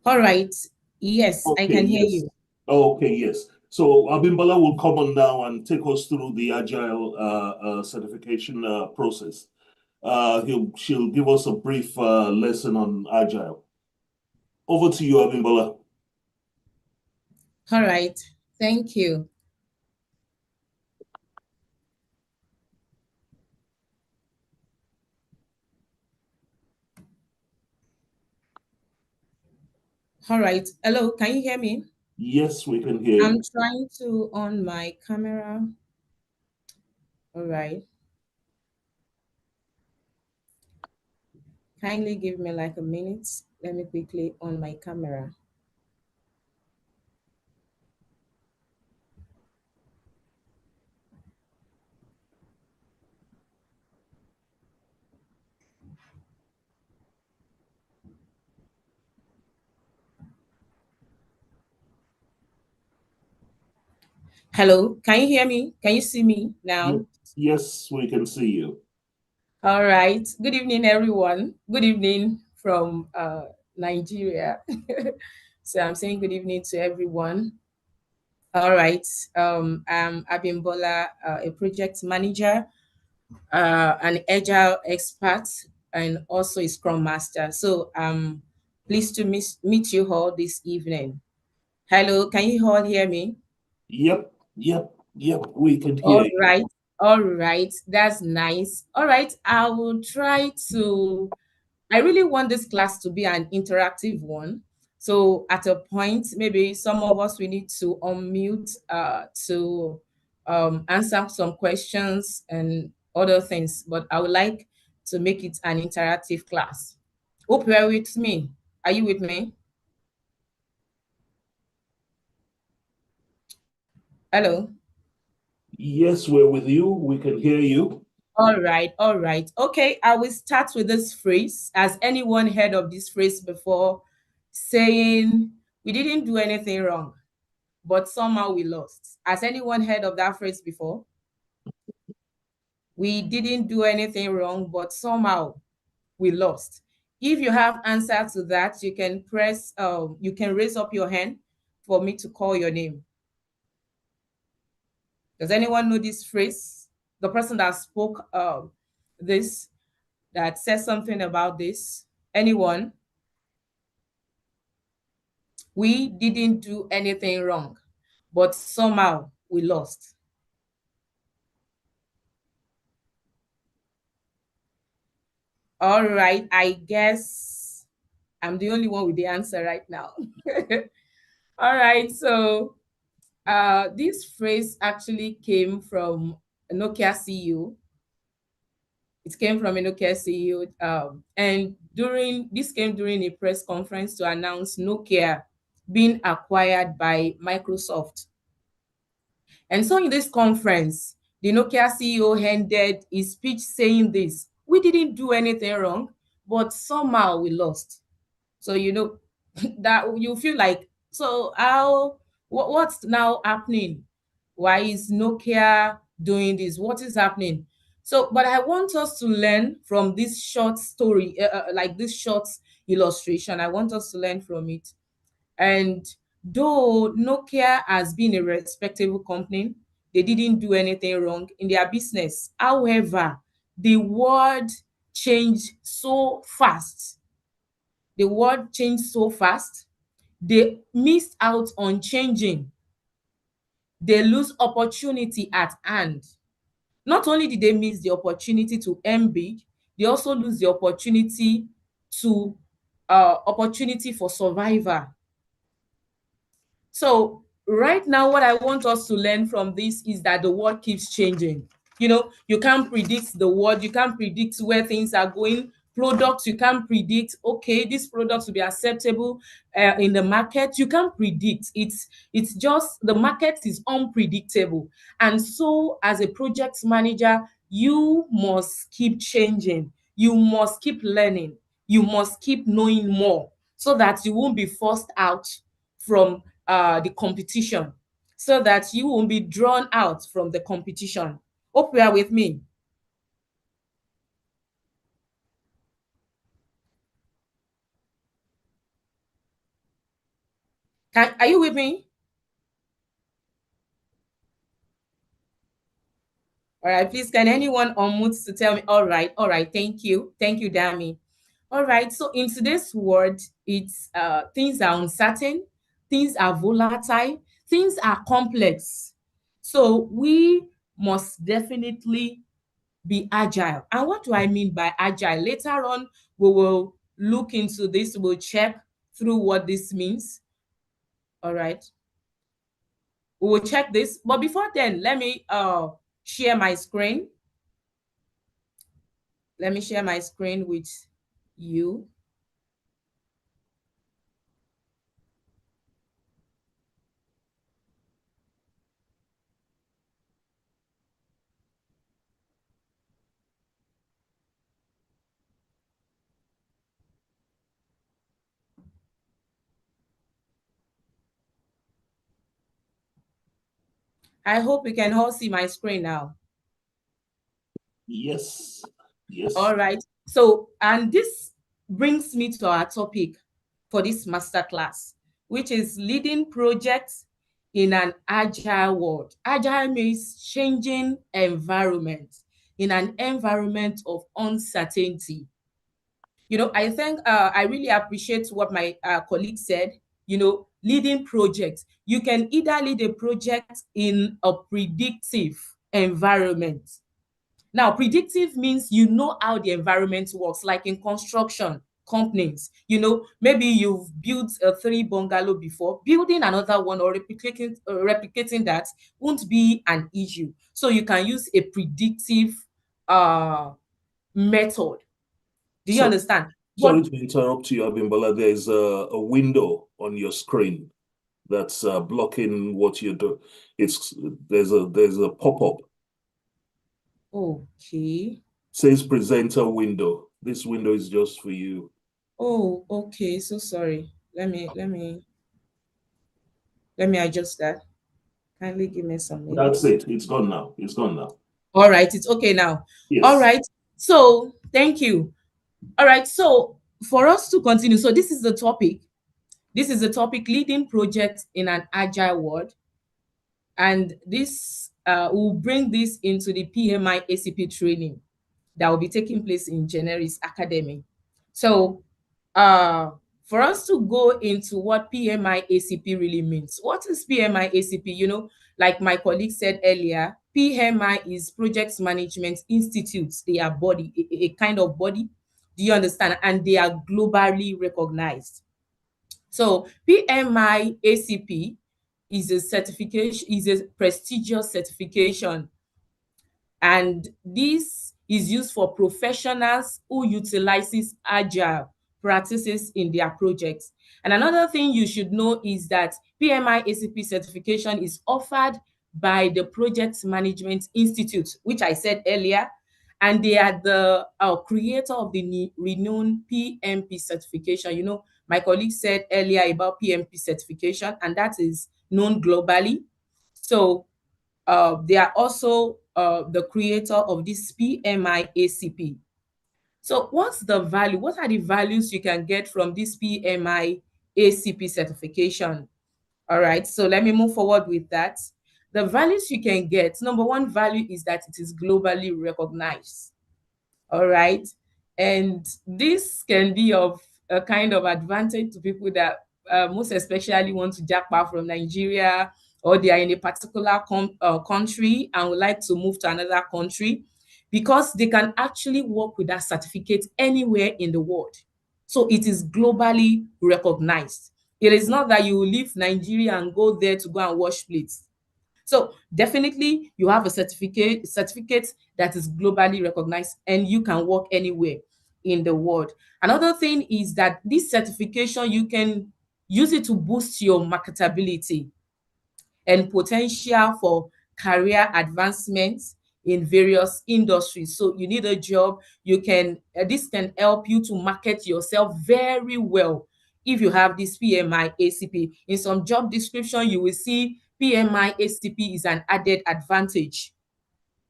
S3: All right. Yes,
S1: okay,
S3: I can hear
S1: yes.
S3: you.
S1: Okay, yes. So Abimbola will come on now and take us through the Agile certification process. She'll give us a brief lesson on Agile. Over to you, Abimbola.
S3: All right. Thank you. All right. Hello, can you hear me?
S1: Yes, we can hear
S3: I'm
S1: you.
S3: trying to on my camera. All right. Kindly give me like a minute. Let me quickly on my camera. Hello, can you hear me? Can you see me now?
S1: Yes, we can see you.
S3: All right. Good evening, everyone. Good evening from Nigeria. So I'm saying good evening to everyone. All right. I'm Abimbola, a project manager, an agile expert, and also a scrum master. So I'm Pleased to meet you all this evening. Hello, can you all hear me?
S1: Yep, we can hear you.
S3: All right, that's nice. All right, I will try to, I really want this class to be an interactive one. So at a point, maybe some of us, we need to unmute to answer some questions and other things, but I would like to make it an interactive class. Hope you are with me. Are you with me? Hello.
S1: Yes, we're with you. We can hear you.
S3: All right, all right. Okay, I will start with this phrase. Has anyone heard of this phrase before? Saying, we didn't do anything wrong, but somehow we lost. Has anyone heard of that phrase before? We didn't do anything wrong, but somehow we lost. If you have answer to that, you can you can raise up your hand for me to call your name. Does anyone know this phrase? The person that spoke this, that says something about this? Anyone? We didn't do anything wrong, but somehow we lost. All right, I guess I'm the only one with the answer right now. All right, so this phrase actually came from a Nokia CEO. It came from a Nokia CEO, and this came during a press conference to announce Nokia being acquired by Microsoft. And so in this conference, the Nokia CEO ended his speech saying this: we didn't do anything wrong, but somehow we lost. So, that you feel like, so what's now happening? Why is Nokia doing this? What is happening? So, but I want us to learn from this short story, like this short illustration. I want us to learn from it. And though Nokia has been a respectable company, they didn't do anything wrong in their business. However, the world changed so fast. The world changed so fast. They missed out on changing. They lose opportunity at hand. Not only did they miss the opportunity to earn big, they also lose the to opportunity for survival. So right now, what I want us to learn from this is that the world keeps changing. You can't predict the world, you can't predict where things are going. Products, you can't predict, okay, this product will be acceptable in the market. You can't predict. It's just the market is unpredictable. And so as a project manager, you must keep changing. You must keep learning. You must keep knowing more so that you won't be forced out from the competition, so that you won't be drawn out from the competition. Hope you are with me. Are you with me? All right, please, can anyone unmute to tell me? All right, thank you. Thank you, Dami. All right, so in today's world, it's things are uncertain, things are volatile, things are complex. So we must definitely be agile. And what do I mean by agile? Later on, we will look into this, we'll check through what this means. All right. We will check this. But before then, let me share my screen. Let me share my screen with you. I hope you can all see my screen now.
S1: Yes.
S3: All right. So, and this brings me to our topic for this masterclass, which is leading projects in an agile world. Agile means changing environment in an environment of uncertainty. I think I really appreciate what my colleague said. Leading projects. You can either lead a project in a predictive environment. Now, predictive means you know how the environment works, like in construction companies. Maybe you've built a 3 bungalow before. Building another one or replicating that won't be an issue. So you can use a predictive method. Do you understand?
S1: Sorry to interrupt you, Abimbola. There's a window on your screen that's blocking what you're doing. There's a pop-up.
S3: Okay.
S1: Says presenter window. This window is just for you.
S3: Oh, okay. So sorry. Let me adjust that. Kindly give me some minutes.
S1: That's it. It's gone now. It's gone now.
S3: All right, it's okay now.
S1: Yes.
S3: All right. So thank you. All right. So for us to continue, so this is the topic. This is the topic: leading projects in an agile world. And this will bring this into the PMI ACP training that will be taking place in Generis Academy. So for us to go into what PMI ACP really means, what is PMI ACP? Like my colleague said earlier, PMI is Project Management Institutes. They are body, a kind of body. Do you understand? And they are globally recognized. So PMI ACP is a certification, is a prestigious certification, and this is used for professionals who utilizes agile practices in their projects. And another thing you should know is that PMI ACP certification is offered by the Project Management Institute, which I said earlier, and they are the creator of the renowned PMP certification. My colleague said earlier about PMP certification, and that is known globally. So they are also the creator of this PMI ACP. So what's the value? What are the values you can get from this PMI ACP certification? All right, so let me move forward with that. The values you can get, number one value is that it is globally recognized. All right, and this can be of a kind of advantage to people that most especially want to jackpot from Nigeria, or they are in a particular country and would like to move to another country, because they can actually work with that certificate anywhere in the world. So it is globally recognized. It is not that you will leave Nigeria and go there to go and wash plates. So definitely you have a certificate that is globally recognized, and you can work anywhere in the world. Another thing is that this certification, you can use it to boost your marketability and potential for career advancement in various industries. So you need a job, this can help you to market yourself very well if you have this PMI ACP. In some job description, you will see PMI ACP is an added advantage.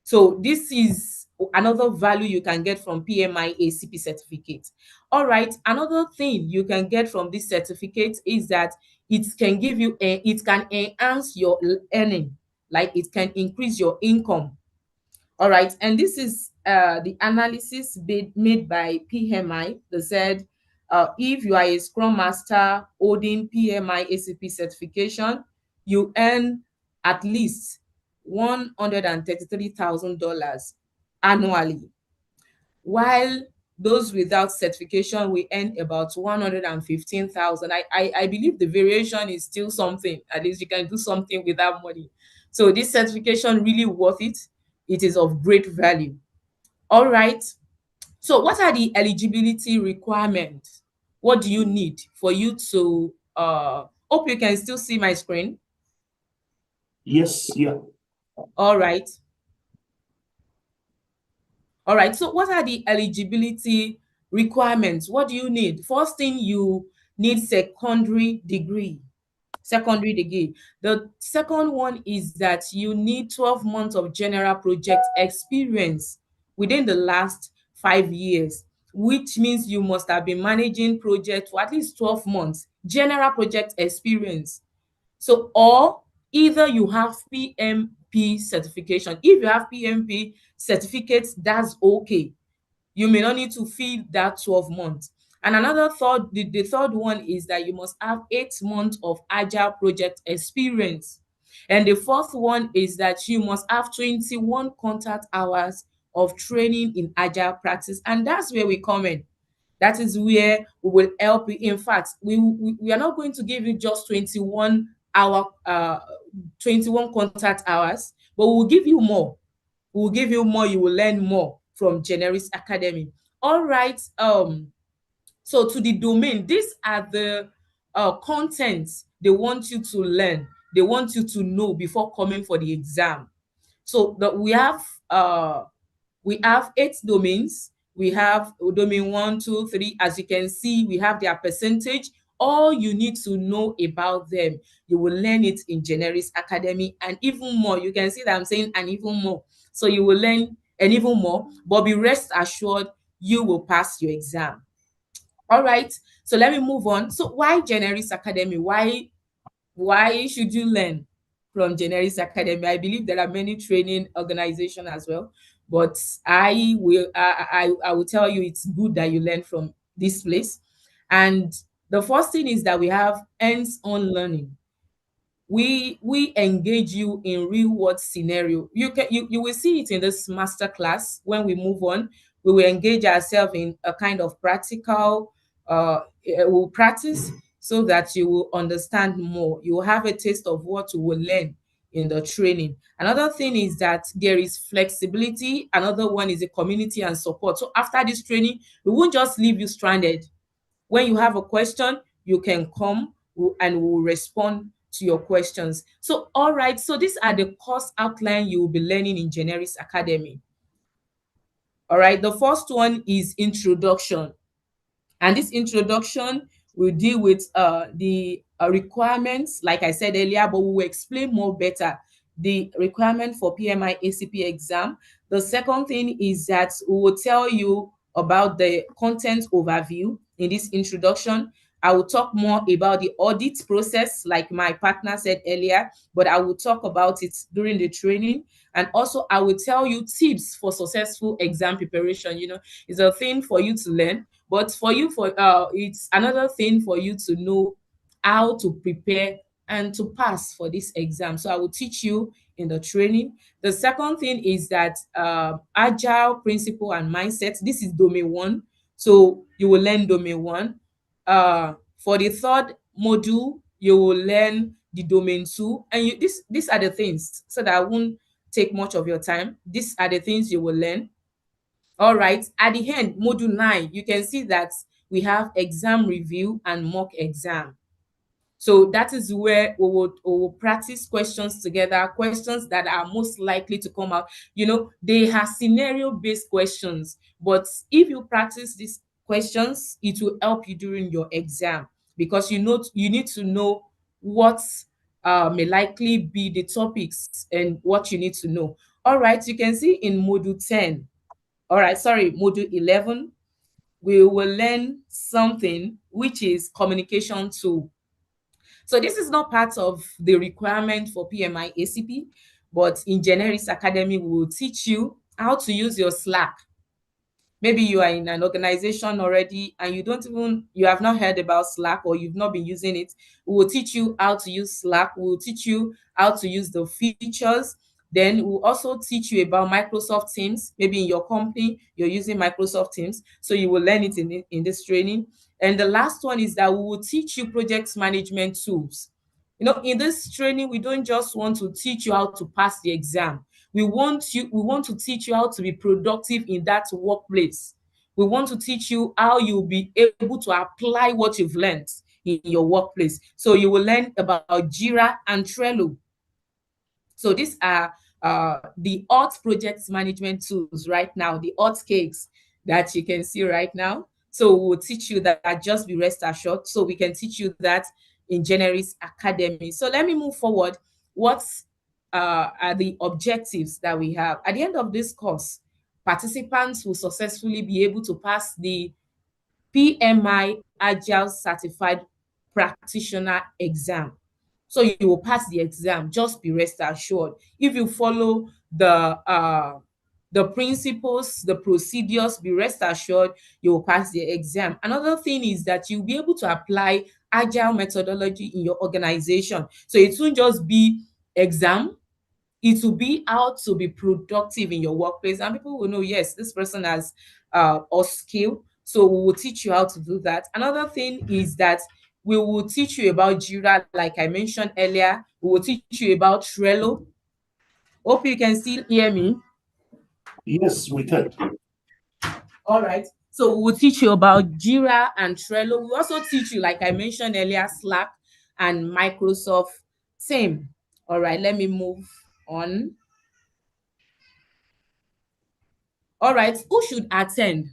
S3: So this is another value you can get from PMI ACP certificate. All right, another thing you can get from this certificate is that it can enhance your earning, like it can increase your income. All right, and this is the analysis made by PMI. They said if you are a Scrum Master holding PMI ACP certification, you earn at least $133,000 annually, while those without certification will earn about 115,000. I believe the variation is still something. At least you can do something with that money. So this certification really worth it. It is of great value. All right. So what are the eligibility requirements? What do you need for you to hope you can still see my screen?
S1: Yes, yeah.
S3: All right. All right, so what are the eligibility requirements? What do you need? First thing, you need secondary degree. Secondary degree. The second one is that you need 12 months of general project experience within the last 5 years, which means you must have been managing projects for at least 12 months, general project experience. So, or either you have PMP certification. If you have PMP certificates, that's okay. You may not need to fill that 12 months. And another third, the third one is that you must have 8 months of agile project experience. And the fourth one is that you must have 21 contact hours of training in agile practice. And that's where we come in. That is where we will help you. In fact, we are not going to give you just 21 contact hours, but we will give you more. We will give you more. You will learn more from Generis Academy. All right. So to the domain, these are the contents they want you to learn. They want you to know before coming for the exam. So we have 8 domains. We have domain 1, 2, 3. As you can see, we have their percentage. All you need to know about them, you will learn it in Generis Academy, and even more. You can see that I'm saying and even more. So you will learn and even more, but be rest assured you will pass your exam. All right. So let me move on. So why Generis Academy? Why should you learn from Generis Academy? I believe there are many training organizations as well, but I will tell you it's good that you learn from this place. And the first thing is that we have hands-on learning. We engage you in real world scenario. You will see it in this masterclass. When we move on, we will engage ourselves in a kind of practical we'll practice so that you will understand more. You will have a taste of what you will learn in the training. Another thing is that there is flexibility. Another one is a community and support. So after this training, we won't just leave you stranded. When you have a question, you can come and we'll respond to your questions. So, all right, so these are the course outline you will be learning in Generis Academy. All right, the first one is introduction. And this introduction will deal with the requirements, like I said earlier, but we will explain more better the requirement for PMI ACP exam. The second thing is that we will tell you about the content overview in this introduction. I will talk more about the audit process, like my partner said earlier, but I will talk about it during the training. And also, I will tell you tips for successful exam preparation. You know, it's a thing for you to learn, but it's another thing for you to know how to prepare and to pass for this exam. So I will teach you in the training. The second thing is that agile principle and mindset. This is domain 1. So you will learn domain 1. For the third module, you will learn the domain 2. And these are the things, so that I won't take much of your time. These are the things you will learn. All right. At the end, module 9, you can see that we have exam review and mock exam. So that is where we will practice questions together, questions that are most likely to come out. You know, they are scenario-based questions, but if you practice these questions, it will help you during your exam, because you need to know what may likely be the topics and what you need to know. All right, you can see in module 10, module 11, we will learn something which is communication tool. So this is not part of the requirement for PMI ACP, but in Generis Academy, we will teach you how to use your Slack. Maybe you are in an organization already and you have not heard about Slack, or you've not been using it. We will teach you how to use Slack. We will teach you how to use the features. Then we'll also teach you about Microsoft Teams. Maybe in your company, you're using Microsoft Teams, so you will learn it in this training. And the last one is that we will teach you project management tools. You know, in this training, we don't just want to teach you how to pass the exam. We want to teach you how to be productive in that workplace. We want to teach you how you'll be able to apply what you've learned in your workplace. So you will learn about Jira and Trello. So these are the hot project management tools right now, the hot cakes that you can see right now. So we'll teach you that, just be rest assured. So we can teach you that in Generis Academy. So let me move forward. What are the objectives that we have? At the end of this course, participants will successfully be able to pass the PMI Agile Certified Practitioner exam. So you will pass the exam, just be rest assured. If you follow the the principles, the procedures, be rest assured you will pass the exam. Another thing is that you'll be able to apply agile methodology in your organization. So it won't just be exam, it will be how to be productive in your workplace, and people will know, yes, this person has a skill. So we will teach you how to do that. Another thing is that we will teach you about Jira, like I mentioned earlier. We will teach you about Trello. Hope you can still hear me.
S1: Yes, we can.
S3: All right. So we'll teach you about Jira and Trello. We also teach you, like I mentioned earlier, Slack and Microsoft Team. All right, let me move on. All right, who should attend?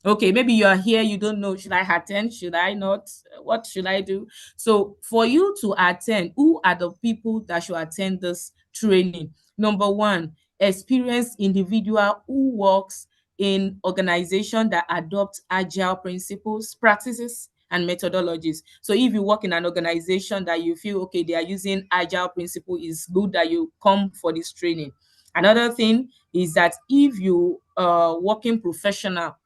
S3: Okay, maybe you are here, you don't know, should I attend? Should I not? What should I do? So for you to attend, who are the people that should attend this training? Number one, experienced individual who works in organization that adopt agile principles, practices, and methodologies. So if you work in an organization that you feel, okay, they are using agile principle, it's good that you come for this training. Another thing is that if you are working professional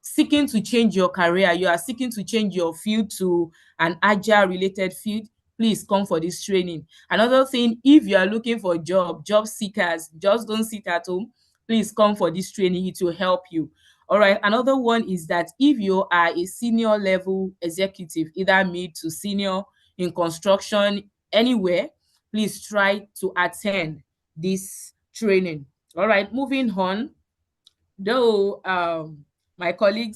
S3: seeking to change your career, you are seeking to change your field to an agile related field, please come for this training. Another thing, if you are looking for job seekers, just don't sit at home, please come for this training, it will help you. All right, another one is that if you are a senior level executive, either mid to senior in construction, anywhere, please try to attend this training. All right, moving on. Though my colleague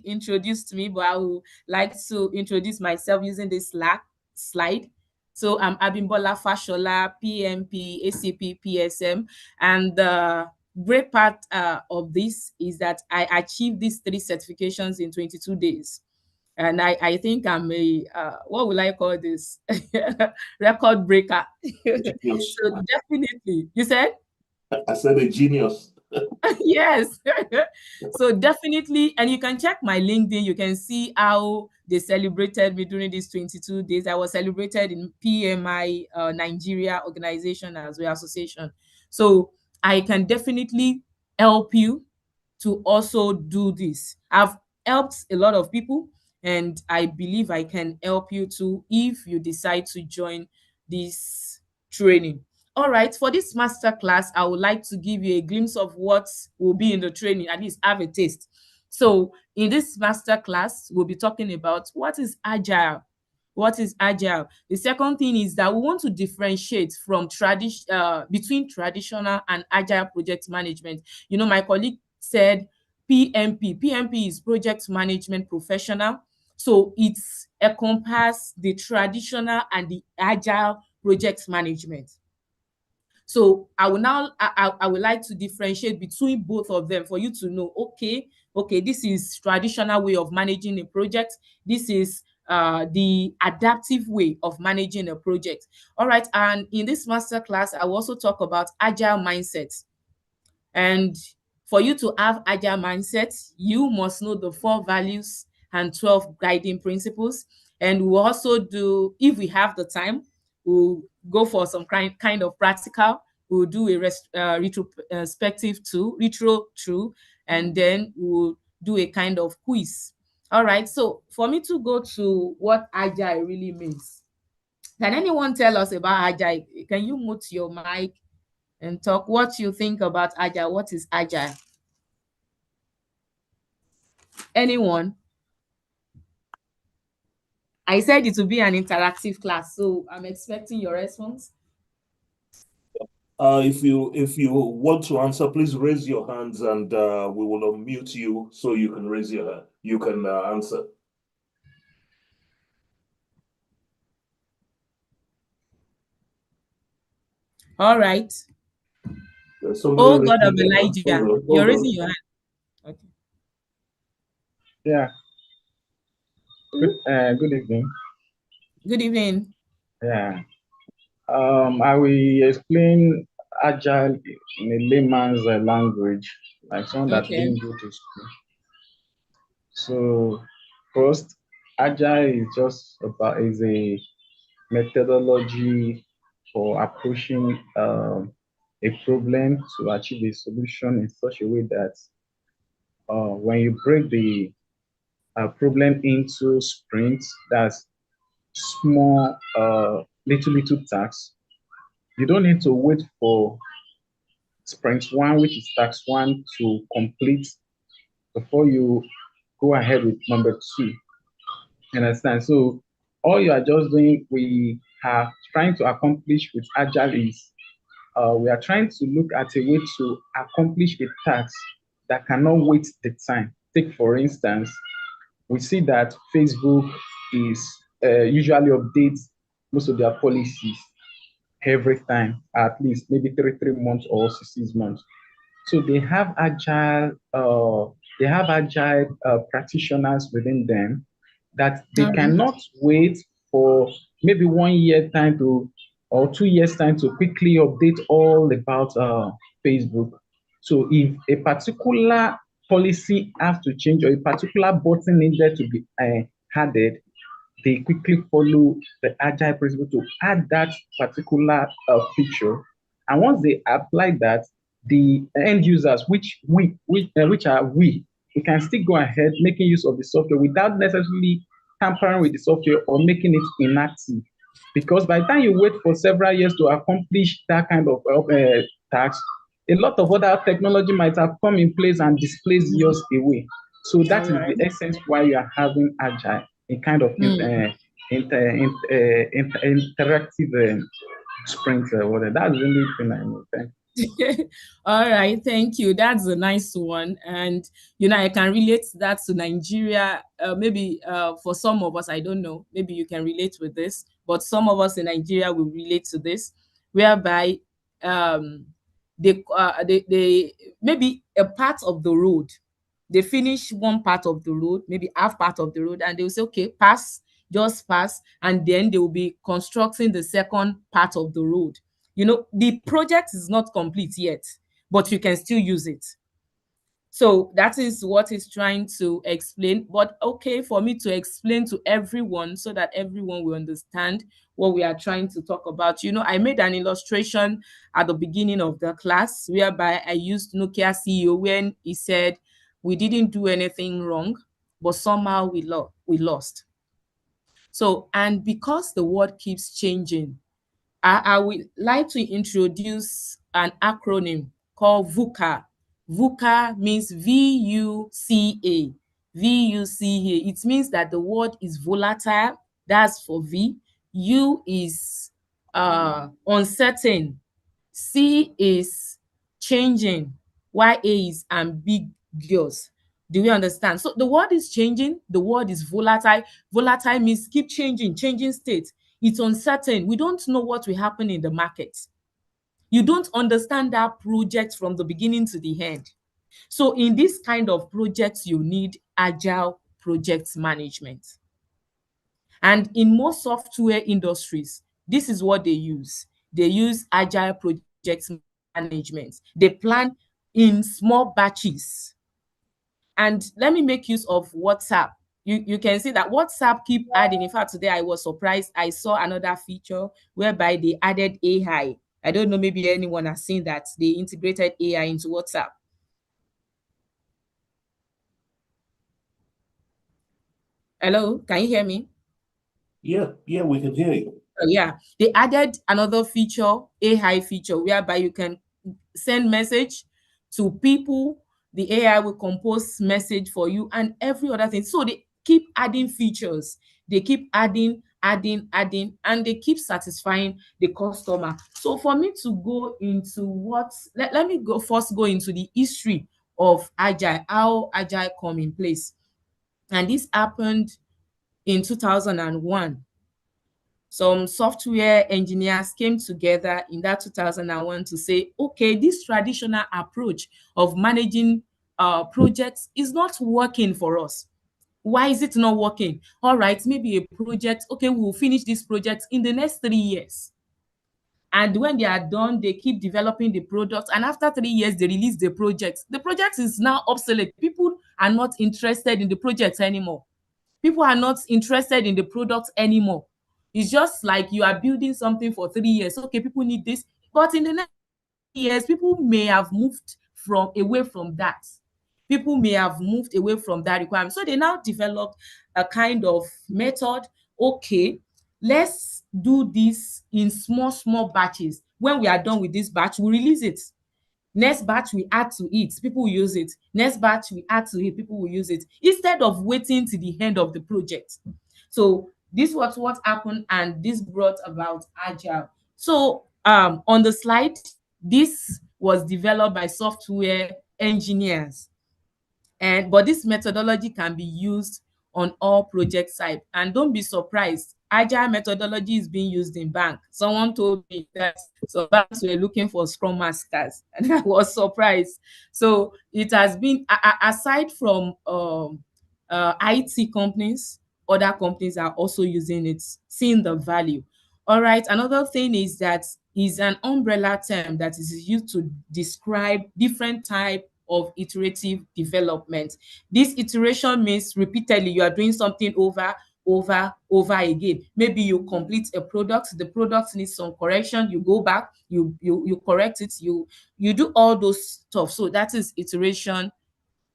S3: introduced me, but I would like to introduce myself using this Slack slide. So I'm Abimbola Fashola, PMP, ACP, PSM, and the great part of this is that I achieved these 3 certifications in 22 days. And I think I'm a, what will I call this? Record breaker.
S1: Genius.
S3: So definitely, you said?
S1: I said a genius.
S3: Yes. So definitely, and you can check my LinkedIn, you can see how they celebrated me during these 22 days. I was celebrated in PMI Nigeria organization as well, association. So I can definitely help you to also do this. I've helped a lot of people, and I believe I can help you too if you decide to join this training. All right, for this master class, I would like to give you a glimpse of what will be in the training, at least have a taste. So in this master class, we'll be talking about what is agile. What is agile? The second thing is that we want to differentiate from between traditional and agile project management. You know, my colleague said PMP. PMP is project management professional. So it's encompass the traditional and the agile project management. So I will now I would like to differentiate between both of them for you to know, okay, this is traditional way of managing a project. This is the adaptive way of managing a project. All right, and in this master class, I will also talk about agile mindset. And for you to have agile mindset, you must know the 4 values and 12 guiding principles. And we'll also do, if we have the time, we'll go for some kind of practical. We'll do a retrospective too, retro through, and then we'll do a kind of quiz. All right. So for me to go to what agile really means, can anyone tell us about agile? Can you mute your mic and talk what you think about agile? What is agile? Anyone? I said it will be an interactive class, so I'm expecting your response.
S1: If you want to answer, please raise your hands and we will unmute you so you can raise your hand. You can answer.
S3: All right.
S1: Somebody
S3: Oh God of
S1: raising their hand.
S3: Elijah,
S1: Hold
S3: you're
S1: on.
S3: raising your hand. Okay.
S4: Yeah. Good evening.
S3: Good evening.
S4: Yeah. I will explain agile in a layman's language, like someone that
S3: Okay.
S4: didn't go to school. So first, agile is a methodology for approaching a problem to achieve a solution in such a way that when you break the problem into sprints, that's small, little tasks, you don't need to wait for sprint one, which is task one, to complete before you go ahead with number two. You understand? So all you are just doing, we are trying to accomplish with Agile is we are trying to look at a way to accomplish a task that cannot wait the time. Take, for instance, we see that Facebook is usually updates most of their policies every time, at least maybe 3 months or 6 months. So they have agile practitioners within them that they
S3: All right.
S4: cannot wait for maybe 1 year time to or 2 years time to quickly update all about Facebook. So if a particular policy has to change or a particular button needed to be added, they quickly follow the agile principle to add that particular feature. And once they apply that, the end users, which are we can still go ahead making use of the software without necessarily tampering with the software or making it inactive. Because by the time you wait for several years to accomplish that kind of task, a lot of other technology might have come in place and displaced yours away. So
S3: All
S4: that is
S3: right.
S4: the essence why you are having agile, a kind of interactive sprint. Whatever. That's the only thing I know. Thank
S3: All right, thank you. That's a nice one. And, you know, I can relate that to Nigeria. Maybe for some of us, I don't know, maybe you can relate with this, but some of us in Nigeria will relate to this, whereby um, they maybe a part of the road, they finish one part of the road, maybe half part of the road, and they will say, okay, pass, just pass. And then they will be constructing the second part of the road. You know, the project is not complete yet, but you can still use it. So that is what he's trying to explain. But okay, for me to explain to everyone so that everyone will understand what we are trying to talk about. You know, I made an illustration at the beginning of the class whereby I used Nokia CEO when he said we didn't do anything wrong, but somehow we lost. So, and because the world keeps changing, I would like to introduce an acronym called VUCA. VUCA means VUCA. VUCA. It means that the word is volatile. That's for V. U is uncertain. C is changing. While A is ambiguous. Do we understand? So the word is changing. The word is volatile. Volatile means keep changing, changing state. It's uncertain. We don't know what will happen in the market. You don't understand that project from the beginning to the end. So in this kind of projects, you need agile project management. And in most software industries, this is what they use. They use agile project management. They plan in small batches. And let me make use of WhatsApp. You can see that WhatsApp keep adding. In fact, today I was surprised. I saw another feature whereby they added AI. I don't know, maybe anyone has seen that. They integrated AI into WhatsApp. Hello, can you hear me?
S1: Yeah, we can hear you.
S3: Yeah, they added another feature, AI feature, whereby you can send message to people. The AI will compose message for you and every other thing. So they keep adding features. They keep adding, and they keep satisfying the customer. So for me to go into let me go into the history of Agile, how Agile come in place. And this happened in 2001. Some software engineers came together in that 2001 to say, okay, this traditional approach of managing projects is not working for us. Why is it not working? All right, maybe a project, okay, we'll finish this project in the next 3 years. And when they are done, they keep developing the product. And after 3 years, they release the project. The project is now obsolete. People are not interested in the project anymore. People are not interested in the product anymore. It's just like you are building something for 3 years. Okay, people need this, but in the next years, people may have moved away from that. People may have moved away from that requirement. So they now developed a kind of method. Okay, let's do this in small, small batches. When we are done with this batch, we release it. Next batch we add to it, people will use it. Next batch we add to it, people will use it, instead of waiting to the end of the project. So this was what happened, and this brought about Agile. So on the slide, this was developed by software engineers, but this methodology can be used on all project sites. And don't be surprised, Agile methodology is being used in bank. Someone told me that some banks were looking for Scrum Masters, and I was surprised. So it has been, aside from IT companies, other companies are also using it, seeing the value. All right, another thing is that is an umbrella term that is used to describe different type of iterative development. This iteration means repeatedly you are doing something over again. Maybe you complete a product, the product needs some correction, you go back, you correct it, you do all those stuff. So that is iteration.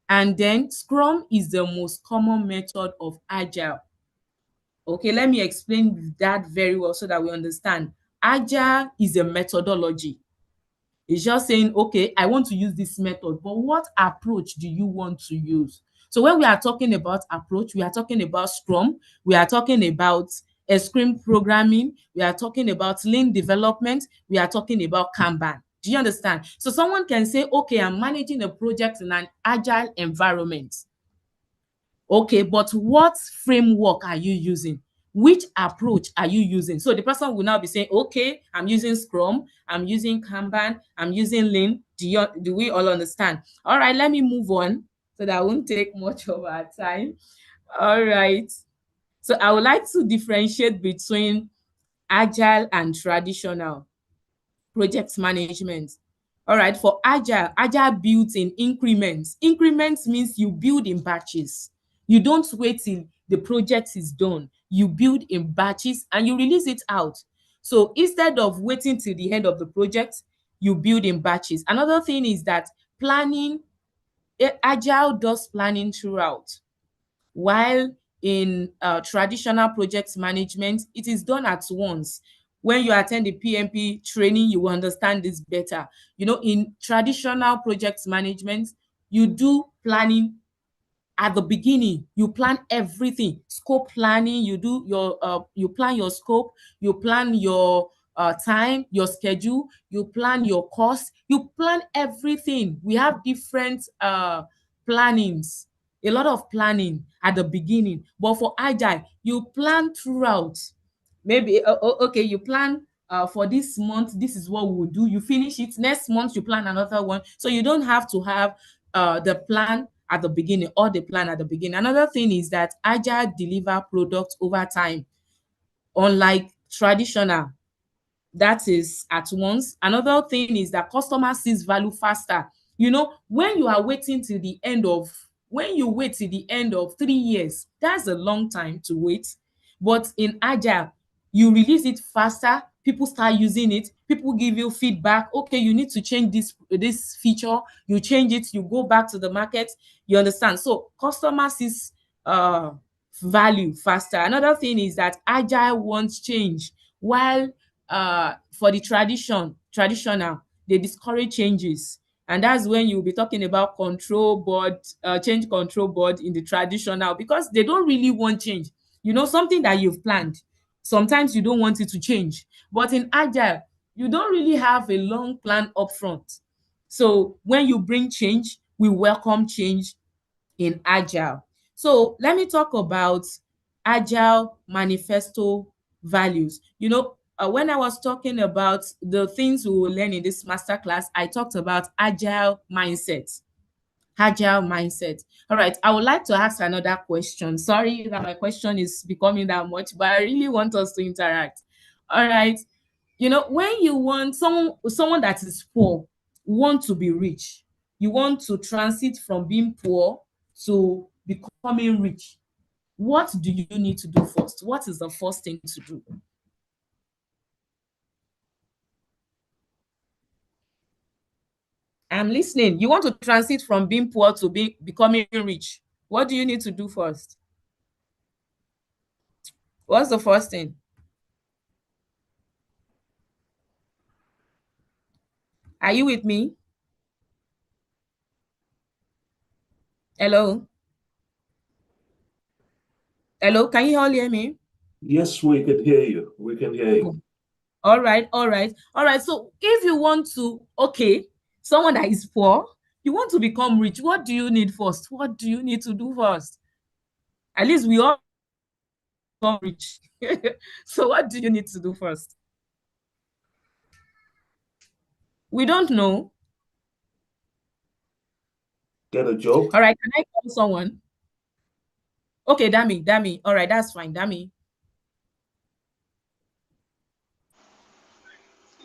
S3: And then Scrum is the most common method of Agile. Okay, let me explain that very well so that we understand. Agile is a methodology. It's just saying, okay, I want to use this method, but what approach do you want to use? So when we are talking about approach, we are talking about Scrum, we are talking about Scrum programming, we are talking about Lean development, we are talking about Kanban. Do you understand? So someone can say, okay, I'm managing a project in an agile environment. Okay, but what framework are you using? Which approach are you using? So the person will now be saying, okay, I'm using Scrum, I'm using Kanban, I'm using Lean. Do we all understand? All right, let me move on so that I won't take much of our time. All right. So I would like to differentiate between agile and traditional project management. All right, for agile builds in increments. Increments means you build in batches. You don't wait till the project is done. You build in batches and you release it out. So instead of waiting till the end of the project, you build in batches. Another thing is that planning, agile does planning throughout, while in traditional project management, it is done at once. When you attend the PMP training, you will understand this better. You know, in traditional project management, you do planning at the beginning. You plan everything, scope planning, you do your you plan your scope, you plan your time, your schedule, you plan your cost, you plan everything. We have different plannings, a lot of planning at the beginning. But for agile, you plan throughout. Maybe okay, you plan for this month, this is what we will do. You finish it, next month you plan another one. So you don't have to have the plan at the beginning or the plan at the beginning. Another thing is that agile deliver products over time, unlike traditional, that is at once. Another thing is that customer sees value faster. You know, when you are waiting till the end of, when you wait till the end of 3 years, that's a long time to wait. But in agile, you release it faster, people start using it, people give you feedback, okay, you need to change this feature, you change it, you go back to the market, you understand. So customer sees value faster. Another thing is that agile wants change, while for the traditional, they discourage changes. And that's when you'll be talking about control board, change control board in the traditional, because they don't really want change. You know, something that you've planned, sometimes you don't want it to change. But in agile, you don't really have a long plan upfront. So when you bring change, we welcome change in agile. So let me talk about agile manifesto values. You know, when I was talking about the things we will learn in this masterclass, I talked about agile mindset. Agile mindset. All right, I would like to ask another question. Sorry that my question is becoming that much, but I really want us to interact. All right, you know, when you want someone that is poor want to be rich, you want to transit from being poor to becoming rich, what do you need to do first? What is the first thing to do? I'm listening. You want to transit from being poor to becoming rich. What do you need to do first? What's the first thing? Are you with me? Hello? Hello, can you all hear me?
S1: Yes, we can hear you. We can hear you.
S3: All right, all right, all right. So if you want to, okay, someone that is poor, you want to become rich, what do you need first? What do you need to do first? At least we all become rich. So what do you need to do first? We don't know.
S1: Get a job.
S3: All right, can I call someone? Okay, Dami. All right, that's fine, Dami.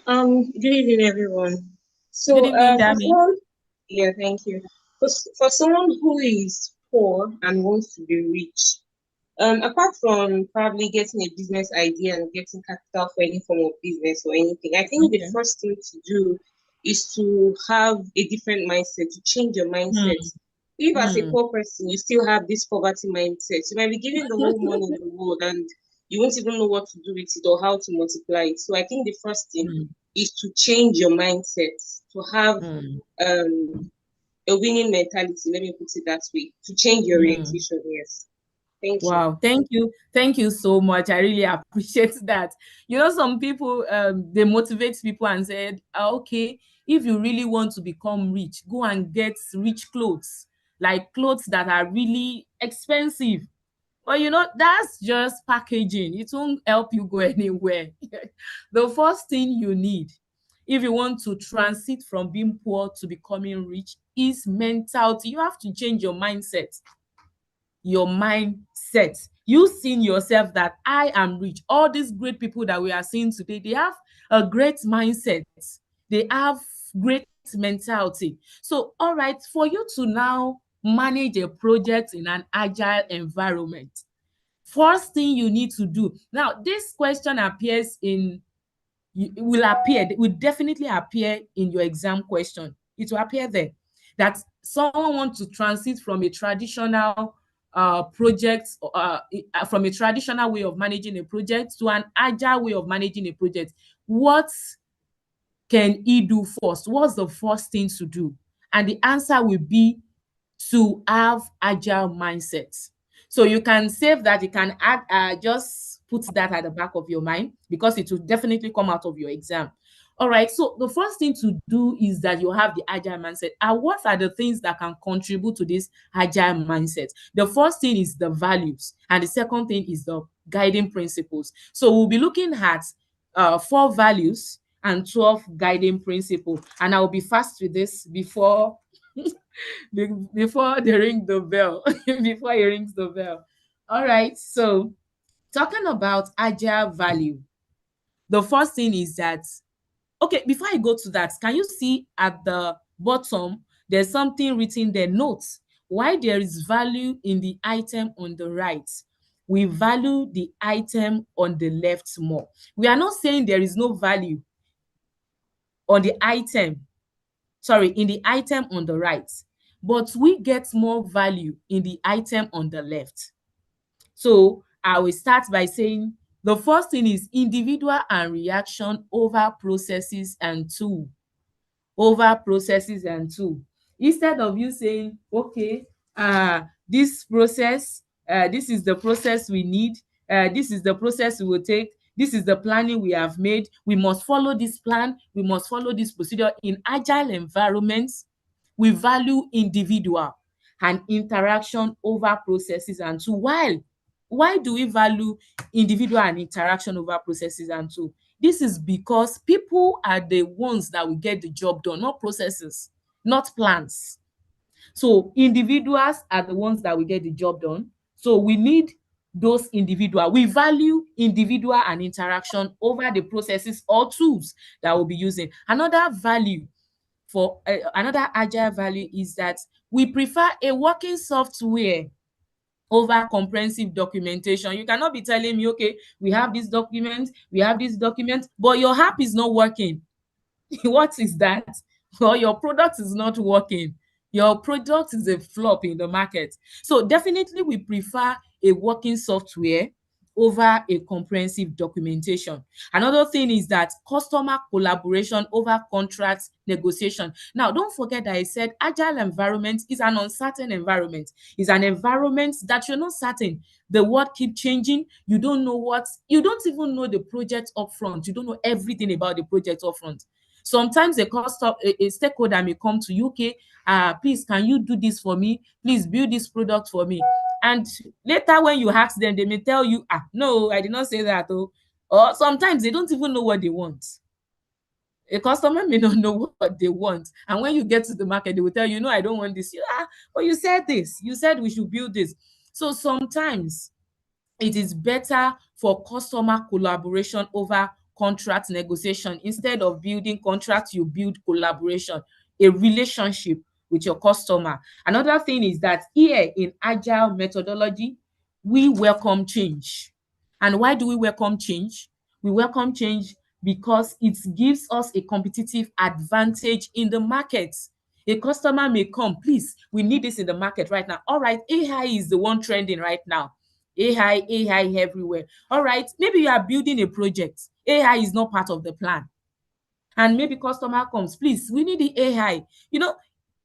S5: Good evening, everyone.
S3: Good
S5: So,
S3: evening,
S5: for
S3: Dami.
S5: someone, yeah, thank you. For someone who is poor and wants to be rich, apart from probably getting a business idea and getting capital for any form of business or anything, I think the
S3: Okay.
S5: first thing to do is to have a different mindset, to change your mindset. If as a poor person, you still have this poverty mindset, you might be given the whole money in the world and you won't even know what to do with it or how to multiply it. So I think the first thing is to change your mindset, to have a winning mentality, let me put it that way, to change your orientation, yes. Thank you.
S3: Wow, thank you so much. I really appreciate that. You know, some people they motivate people and said, okay, if you really want to become rich, go and get rich clothes, like clothes that are really expensive. But you know, that's just packaging. It won't help you go anywhere. The first thing you need, if you want to transit from being poor to becoming rich, is mentality. You have to change your mindset. Your mindset. You seeing yourself that I am rich. All these great people that we are seeing today, they have a great mindset. They have great mentality. So, all right, for you to now manage a project in an agile environment, first thing you need to do. Now, this question appears in it will definitely appear in your exam question. It will appear there that someone wants to transit from a traditional project, from a traditional way of managing a project to an agile way of managing a project. What can he do first? What's the first thing to do? And the answer will be to have agile mindset. So you can save that, you can add, just put that at the back of your mind because it will definitely come out of your exam. All right, so the first thing to do is that you have the agile mindset. And what are the things that can contribute to this agile mindset? The first thing is the values, and the second thing is the guiding principles. So we'll be looking at 4 values and 12 guiding principles. And I'll be fast with this before before they ring the bell. Before he rings the bell. All right. So talking about agile value, the first thing is that, okay, before I go to that, can you see at the bottom, there's something written there, notes why there is value in the item on the right. We value the item on the left more. We are not saying there is no value on the item, sorry, in the item on the right, but we get more value in the item on the left. So I will start by saying the first thing is individual and reaction over processes and tool. Over processes and tool. Instead of you saying, okay, this process, this is the process we need, this is the process we will take, this is the planning we have made, we must follow this plan, we must follow this procedure. In agile environments, we value individual and interaction over processes and tool. Why do we value individual and interaction over processes and tool? This is because people are the ones that will get the job done, not processes, not plans. So individuals are the ones that will get the job done. So we need those individual. We value individual and interaction over the processes or tools that we'll be using. Another value for another agile value is that we prefer a working software over comprehensive documentation. You cannot be telling me, okay, we have this document, but your app is not working. What is that? or your product is not working, your product is a flop in the market. So definitely we prefer a working software over a comprehensive documentation. Another thing is that customer collaboration over contract negotiation. Now, don't forget that I said agile environment is an uncertain environment. It's an environment that you're not certain. The world keep changing. You don't don't even know the project upfront. You don't know everything about the project upfront. Sometimes a stakeholder may come to you, okay, please, can you do this for me? Please build this product for me. And later when you ask them, they may tell you, no, I did not say that. Oh. Or sometimes they don't even know what they want. A customer may not know what they want. And when you get to the market, they will tell you, no, I don't want this. But you said this. You said we should build this. So sometimes it is better for customer collaboration over contract negotiation. Instead of building contract, you build collaboration, a relationship with your customer. Another thing is that here in agile methodology, we welcome change. And why do we welcome change? We welcome change because it gives us a competitive advantage in the market. A customer may come, please, we need this in the market right now. All right, AI is the one trending right now. AI everywhere. All right, maybe you are building a project. AI is not part of the plan. And maybe customer comes, please, we need the AI.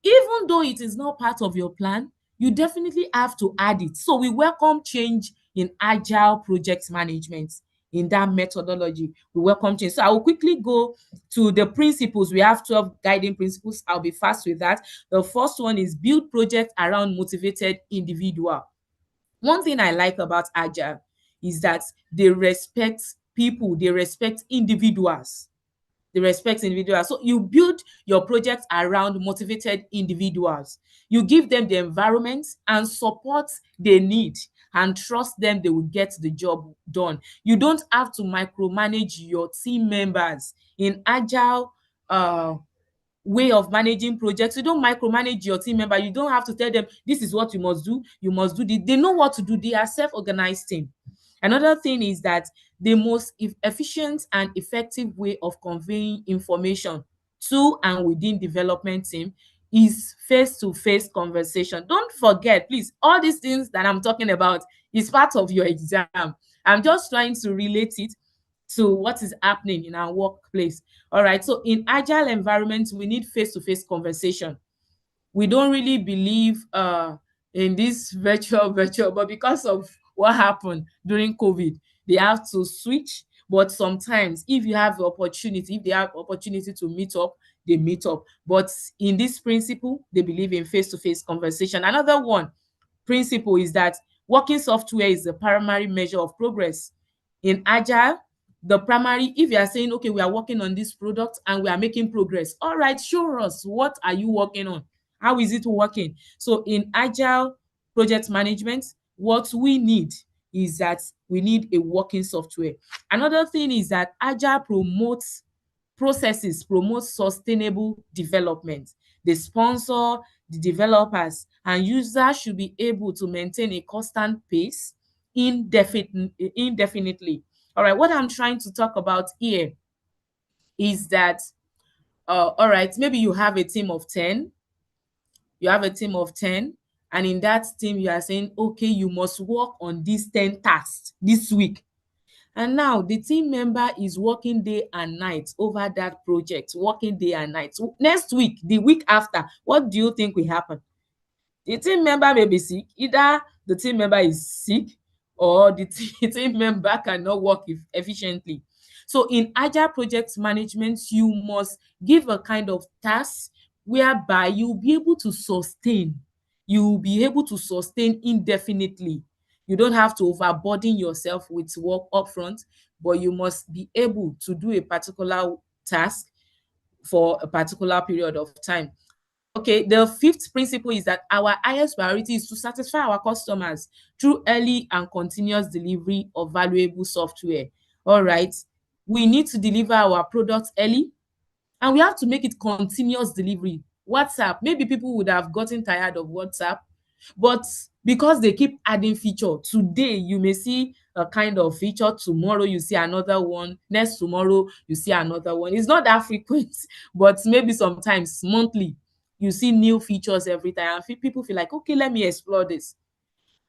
S3: Even though it is not part of your plan, you definitely have to add it. So we welcome change in agile project management. In that methodology, we welcome change. So I will quickly go to the principles. We have 12 guiding principles. I'll be fast with that. The first one is build projects around motivated individual. One thing I like about agile is that they respect people, they respect individuals. They respect individuals. So you build your project around motivated individuals. You give them the environment and support they need and trust them they will get the job done. You don't have to micromanage your team members. In agile way of managing projects, you don't micromanage your team member. You don't have to tell them this is what you must do this. They know what to do. They are self-organized team. Another thing is that the most efficient and effective way of conveying information to and within development team is face-to-face conversation. Don't forget, please, all these things that I'm talking about is part of your exam. I'm just trying to relate it to what is happening in our workplace. All right, so in agile environments, we need face-to-face conversation. We don't really believe in this virtual, but because of what happened during COVID, they have to switch. But sometimes if they have opportunity to meet up, they meet up. But in this principle, they believe in face-to-face conversation. Another one principle is that working software is the primary measure of progress. In agile, the primary, if you are saying, okay, we are working on this product and we are making progress, all right, show us, what are you working on? How is it working? So in agile project management, what we need is that we need a working software. Another thing is that agile promotes sustainable development. They sponsor the developers, and users should be able to maintain a constant pace indefinitely. All right, what I'm trying to talk about here is that, all right, maybe you have a team of 10. And in that team, you are saying, okay, you must work on these 10 tasks this week. And now the team member is working day and night over that project, working day and night. So next week, the week after, what do you think will happen? The team member may be sick. Either the team member is sick or the team member cannot work efficiently. So in agile project management, you must give a kind of task whereby you'll be able to sustain. You'll be able to sustain indefinitely. You don't have to overburden yourself with work upfront, but you must be able to do a particular task for a particular period of time. Okay, the fifth principle is that our highest priority is to satisfy our customers through early and continuous delivery of valuable software. All right, we need to deliver our products early, and we have to make it continuous delivery. WhatsApp, maybe people would have gotten tired of WhatsApp. But because they keep adding feature, today you may see a kind of feature, tomorrow you see another one, next tomorrow you see another one. It's not that frequent, but maybe sometimes monthly you see new features every time, and people feel like, okay, let me explore this.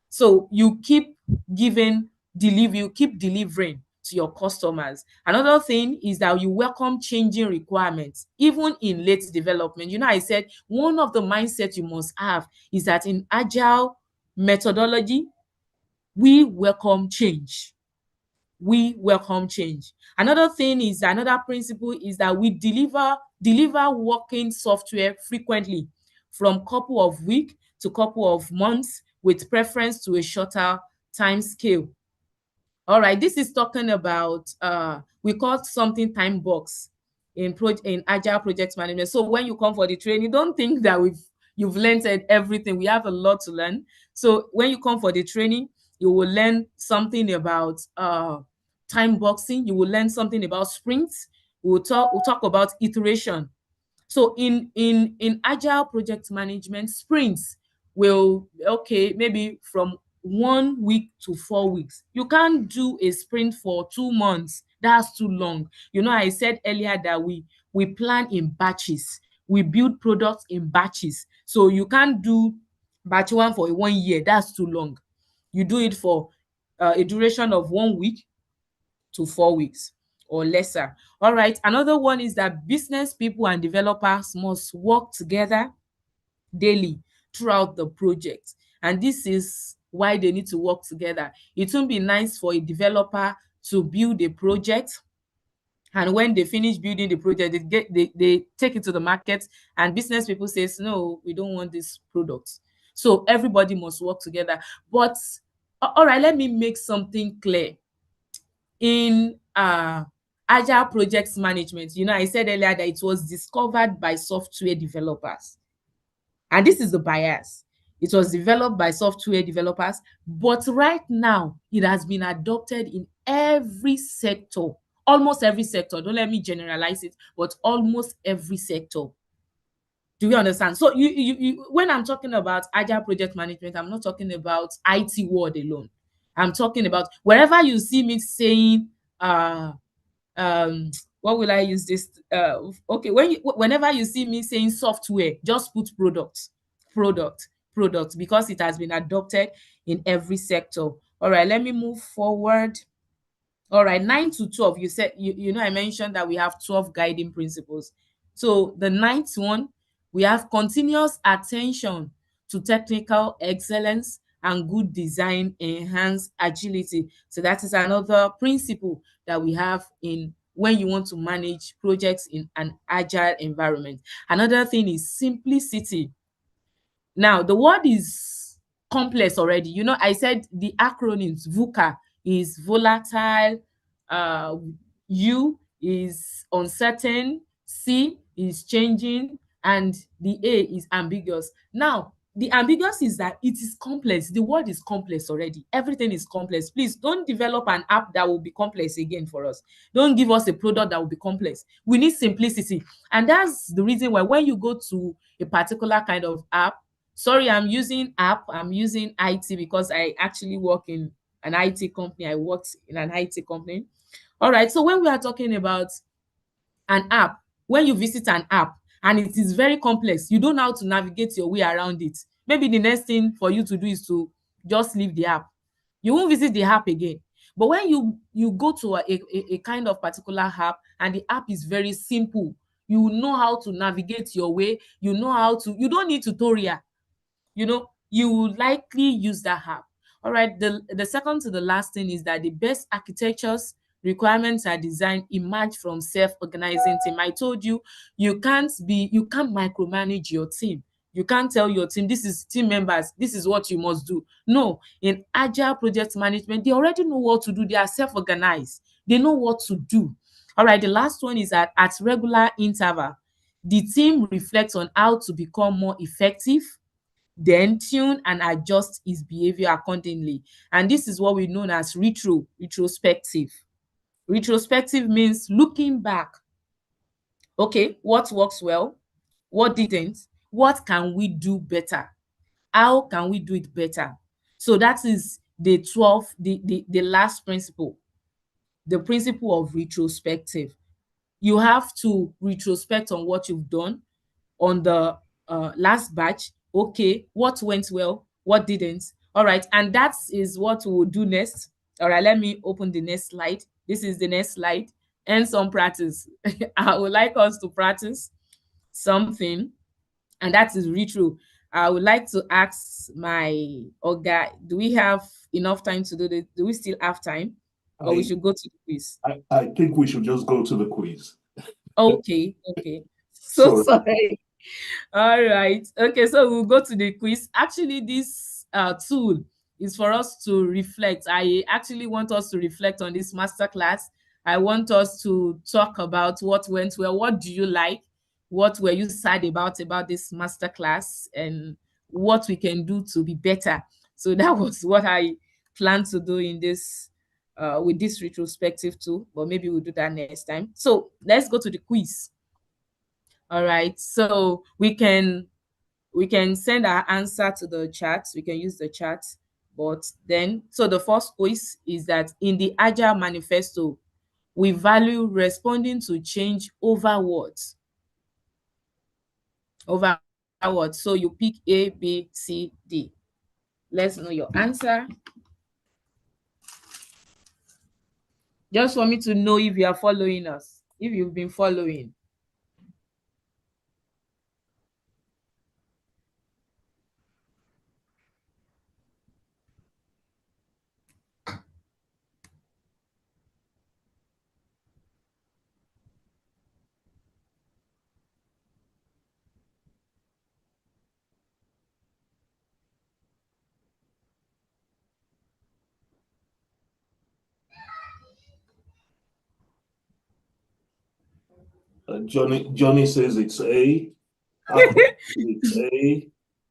S3: So you keep you keep delivering to your customers. Another thing is that you welcome changing requirements, even in late development. You know, I said one of the mindsets you must have is that in agile methodology, we welcome change. We welcome change. Another thing is, another principle is that we deliver working software frequently, from couple of weeks to couple of months, with preference to a shorter time scale. All right, this is talking about we call something time box in agile project management. So when you come for the training, don't think that you've learned everything. We have a lot to learn. So when you come for the training, you will learn something about time boxing. You will learn something about sprints. We'll talk about iteration. So in agile project management, sprints will, okay, maybe from 1 week to 4 weeks. You can't do a sprint for 2 months. That's too long. You know, I said earlier that we plan in batches. We build products in batches. So you can't do batch one for 1 year. That's too long. You do it for a duration of 1 week to 4 weeks or lesser. All right. Another one is that business people and developers must work together daily throughout the project. And this is why they need to work together. It won't be nice for a developer to build a project, and when they finish building the project, they take it to the market, and business people says, no, we don't want this product. So everybody must work together. But all right, let me make something clear. In agile projects management, you know, I said earlier that it was discovered by software developers, and this is the bias. It was developed by software developers, but right now it has been adopted in every sector, almost every sector. Don't let me generalize it, but almost every sector. Do we understand? So when I'm talking about agile project management, I'm not talking about IT world alone. I'm talking about wherever you see me saying what will I use this okay, whenever you see me saying software, just put product product, because it has been adopted in every sector. All right, let me move forward. All right, 9 to 12, you said, you know, I mentioned that we have 12 guiding principles. So the ninth one, we have continuous attention to technical excellence and good design enhance agility. So that is another principle that we have in when you want to manage projects in an agile environment. Another thing is simplicity. Now, the word is complex already. You know, I said the acronyms VUCA is volatile, uh, U is uncertain, C is changing, and the A is ambiguous. Now, the ambiguous is that it is complex. The word is complex already. Everything is complex. Please don't develop an app that will be complex again for us. Don't give us a product that will be complex. We need simplicity. And that's the reason why when you go to a particular kind of app, sorry, I'm using IT because I actually work in an IT company. I worked in an IT company. All right. So when we are talking about an app, when you visit an app and it is very complex, you don't know how to navigate your way around it. Maybe the next thing for you to do is to just leave the app. You won't visit the app again. But when you go to a kind of particular app and the app is very simple, you know how to navigate your way. You know how to, you don't need tutorial. You know, you will likely use that app. All right, the second to the last thing is that the best architectures requirements are designed emerge from self-organizing team. I told you, you can't micromanage your team. You can't tell your team, this is team members, this is what you must do. No, in agile project management, they already know what to do. They are self-organized. They know what to do. All right, the last one is that at regular interval, the team reflects on how to become more effective, then tune and adjust his behavior accordingly. And this is what we know as retrospective. Retrospective means looking back. Okay, what works well? What didn't? What can we do better? how can we do it better? So that is the 12th, the last principle, the principle of retrospective. You have to retrospect on what you've done on the last batch. Okay, what went well, what didn't? All right, and that is what we will do next. All right, let me open the next slide. This is the next slide. And some practice. I would like us to practice something, and that is retro. I would like to ask my Oga, do we have enough time to do this? Do we still have time? Or we should go to the quiz?
S1: I think we should just go to the quiz.
S3: Okay, okay. So sorry. All right. Okay, so we'll go to the quiz. Actually, this tool is for us to reflect. I actually want us to reflect on this masterclass. I want us to talk about what went well. What do you like? What were you sad about this masterclass, and what we can do to be better? So that was what I planned to do in this with this retrospective tool, but maybe we'll do that next time. So let's go to the quiz. All right, so we can send our answer to the chat. We can use the chat. But then, so the first quiz is that in the Agile Manifesto, we value responding to change over what? Over what? So you pick A, B, C, D. Let's know your answer. Just for me to know if you are following us, if you've been following.
S1: Johnny says it's A. It's A.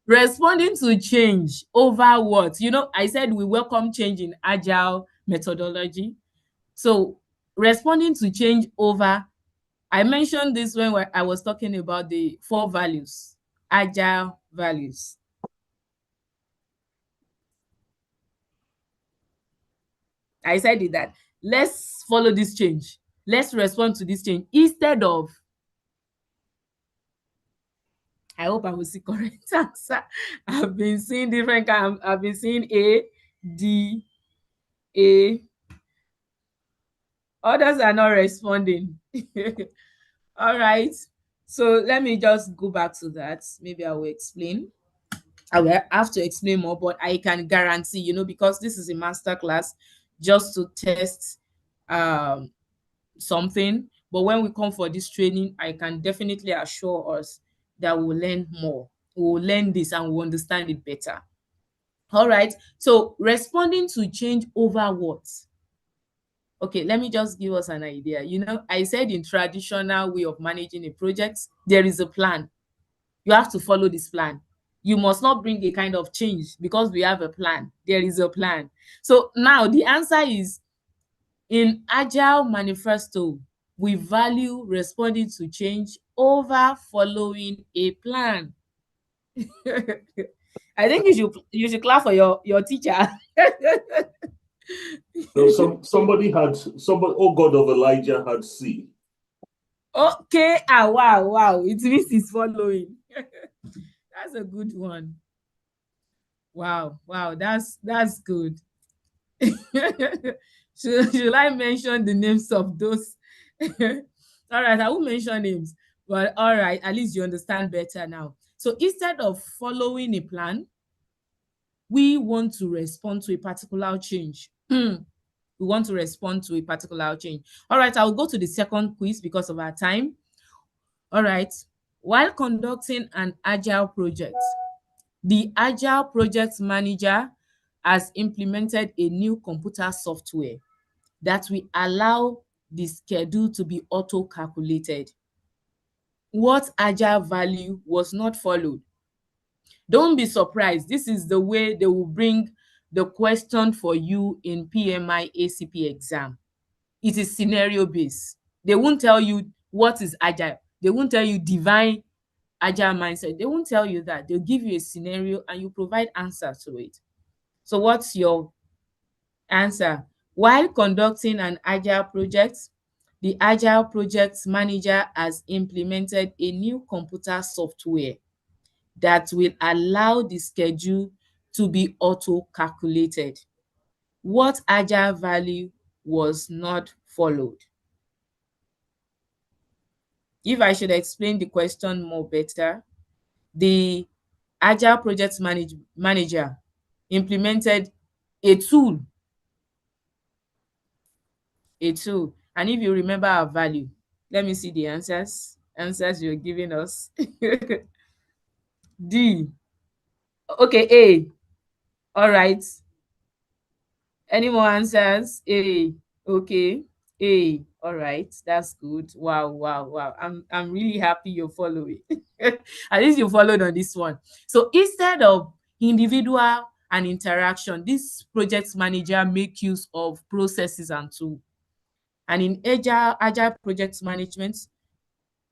S3: Responding to change over what? You know, I said we welcome change in Agile methodology. So responding to change over, I mentioned this when I was talking about the 4 values, Agile values. I said it that let's follow this change. Let's respond to this change instead of, I hope I will see correct answer. I've been seeing different kinds. I've been seeing A, D, A. Others are not responding. All right. So let me just go back to that. Maybe I will explain. I will have to explain more, but I can guarantee, you know, because this is a master class, just to test something. But when we come for this training, I can definitely assure us that we'll learn more. We'll learn this and we'll understand it better. All right. So responding to change over what? Okay, let me just give us an idea. You know, I said in traditional way of managing a project, there is a plan. You have to follow this plan. You must not bring a kind of change because we have a plan. There is a plan. So now the answer is, in Agile Manifesto, we value responding to change over following a plan. I think you should clap for your teacher.
S1: So somebody, oh God of Elijah had C.
S3: Okay, wow, it means he's following. That's a good one. Wow, that's good. should I mention the names of those? All right, I won't mention names, but all right, at least you understand better now. So instead of following a plan, we want to respond to a particular change. We want to respond to a particular change. All right, I'll go to the second quiz because of our time. All right, while conducting an Agile project, the Agile project manager has implemented a new computer software that will allow the schedule to be auto-calculated. What Agile value was not followed? Don't be surprised. This is the way they will bring the question for you in PMI ACP exam. It is scenario based. They won't tell you what is Agile. They won't tell you define agile mindset, they won't tell you that. They'll give you a scenario and you provide answer to it. So what's your answer? While conducting an agile project, the agile project manager has implemented a new computer software that will allow the schedule to be auto-calculated. What agile value was not followed? If I should explain the question more better, the agile project manager implemented a tool. And if you remember our value, let me see the answers you're giving us. D. Okay, A. All right. Any more answers? A. Okay. A. All right. That's good. Wow, wow, wow. I'm really happy you're following. At least you followed on this one. So instead of individual and interaction, this project manager make use of processes and tools. And in agile project management,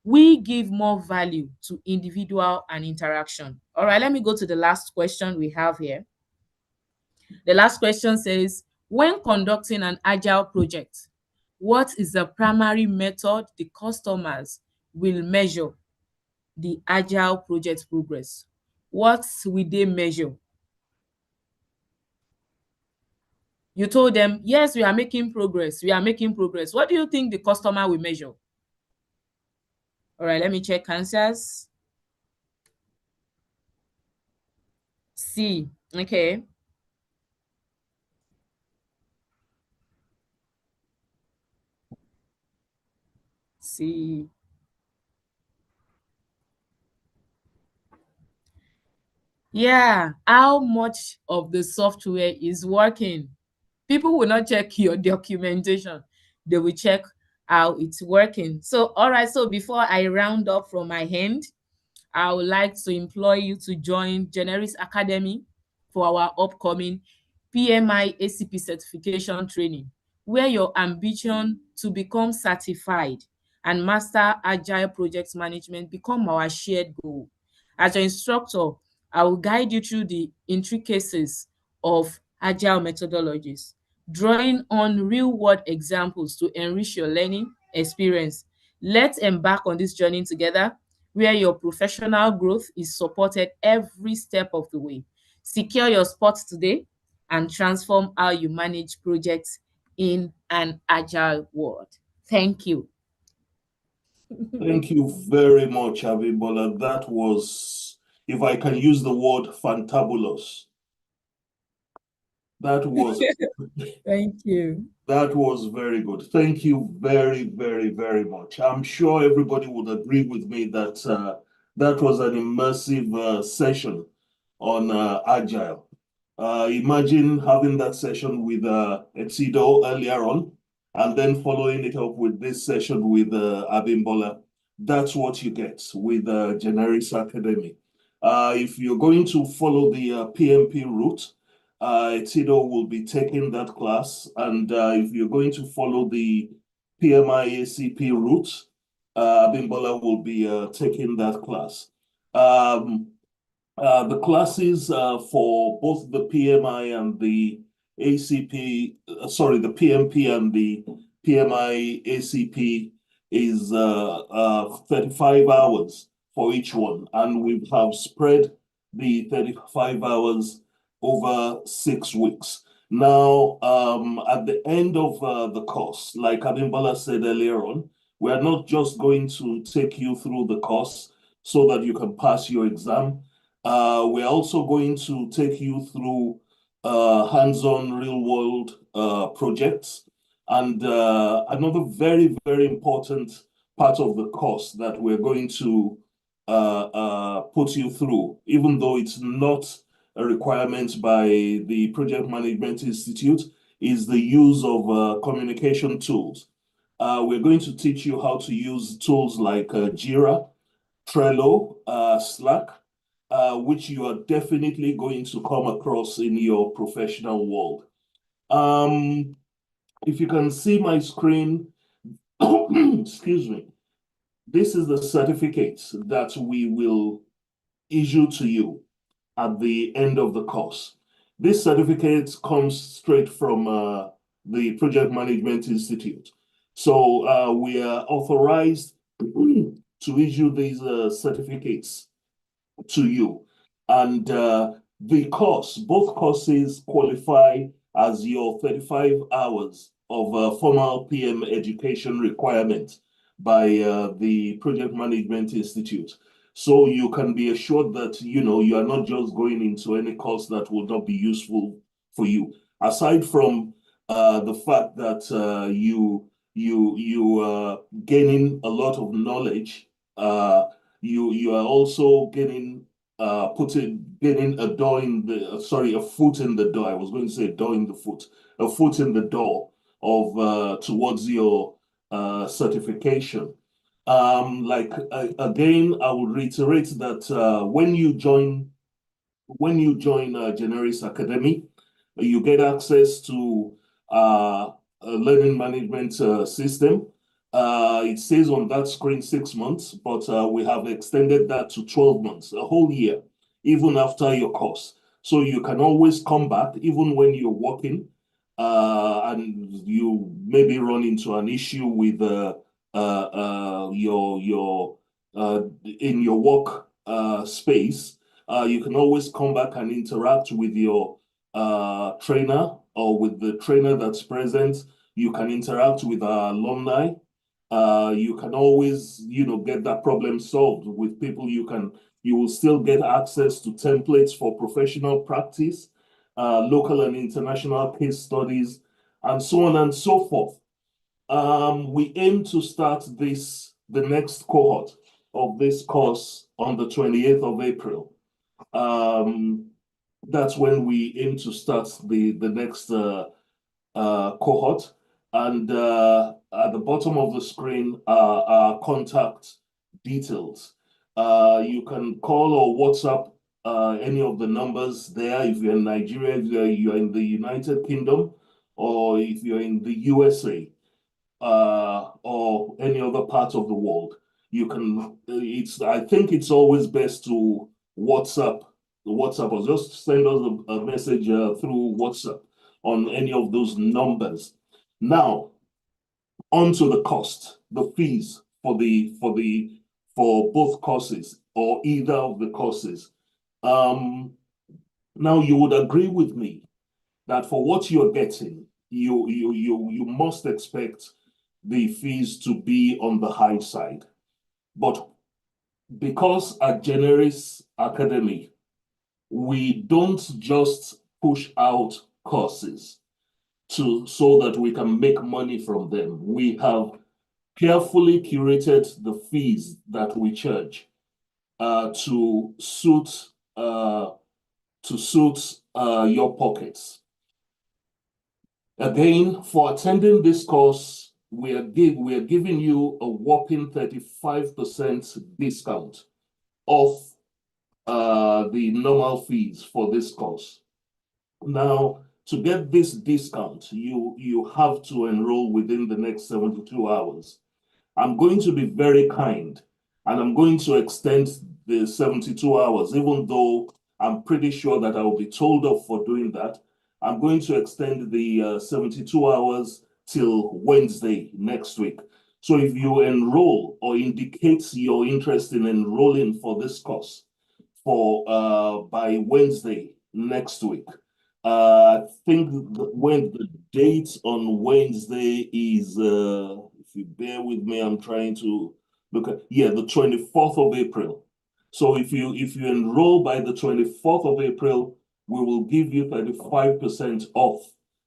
S3: we give more value to individual and interaction. All right, let me go to the last question we have here. The last question says, when conducting an agile project, what is the primary method the customers will measure the agile project progress? What will they measure? You told them, yes, we are making progress. We are making progress. What do you think the customer will measure? All right, let me check answers. C. Okay. C. Yeah, how much of the software is working? People will not check your documentation. They will check how it's working. So, all right, so before I round up from my end, I would like to implore you to join Generis Academy for our upcoming PMI ACP certification training, where your ambition to become certified and master agile project management become our shared goal. As your instructor, I will guide you through the intricacies of agile methodologies, drawing on real-world examples to enrich your learning experience. Let's embark on this journey together, where your professional growth is supported every step of the way. Secure your spot today and transform how you manage projects in an agile world. Thank you.
S1: Thank you very much, Abimbola. That was, if I can use the word, fantabulous. That was
S3: Thank you.
S1: that was very good. Thank you very, very, very much. I'm sure everybody would agree with me that that was an immersive session on Agile. Imagine having that session with Exido earlier on, and then following it up with this session with Abimbola. That's what you get with Generis Academy. If you're going to follow the PMP route, Exido will be taking that class. And if you're going to follow the PMI ACP route, Abimbola will be taking that class. The classes for both the PMI and the ACP, the PMP and the PMI ACP is 35 hours for each one. And we have spread the 35 hours over 6 weeks. Now, at the end of the course, like Abimbola said earlier on, we are not just going to take you through the course so that you can pass your exam. We're also going to take you through hands-on real-world projects. And another very, very important part of the course that we're going to put you through, even though it's not a requirement by the Project Management Institute, is the use of communication tools. We're going to teach you how to use tools like Jira, Trello, Slack, which you are definitely going to come across in your professional world. If you can see my screen, excuse me, This is the certificate that we will issue to you at the end of the course. This certificate comes straight from the Project Management Institute. So we are authorized to issue these certificates to you. And the course, both courses qualify as your 35 hours of formal PM education requirement by the Project Management Institute. So you can be assured that, you are not just going into any course that will not be useful for you. Aside from the fact that you are gaining a lot of knowledge, you are also getting getting a door in the sorry, a foot in the door. I was going to say door in the foot, a foot in the door of towards your certification. Again, I would reiterate that when you join Generis Academy, you get access to a learning management system. It says on that screen 6 months, but we have extended that to 12 months, a whole year, even after your course. So you can always come back, even when you're working, and you maybe run into an issue with your in your work space. You can always come back and interact with your trainer or with the trainer that's present. You can interact with our alumni. You can always, get that problem solved with people. You will still get access to templates for professional practice, local and international case studies, and so on and so forth. We aim to start the next cohort of this course on the 28th of April. That's when we aim to start the next cohort. And at the bottom of the screen are contact details. You can call or WhatsApp any of the numbers there if you're in Nigeria, if you're in the United Kingdom, or if you're in the USA, or any other part of the world. You can, I think it's always best to WhatsApp or just send us a message through WhatsApp on any of those numbers. Now, onto the cost, the fees for both courses or either of the courses. Now you would agree with me that for what you're getting, you must expect the fees to be on the high side. But because at Generis Academy, we don't just push out courses so that we can make money from them. We have carefully curated the fees that we charge to suit your pockets. Again, for attending this course, we are giving you a whopping 35% discount off the normal fees for this course. Now, to get this discount, you have to enroll within the next 72 hours. I'm going to be very kind, and I'm going to extend the 72 hours, even though I'm pretty sure that I will be told off for doing that. I'm going to extend the 72 hours till Wednesday next week. So if you enroll or indicate your interest in enrolling for this course by Wednesday next week, I think when the date on Wednesday is, if you bear with me, I'm trying to look at, the 24th of April. So if you enroll by the 24th of April, we will give you 35% off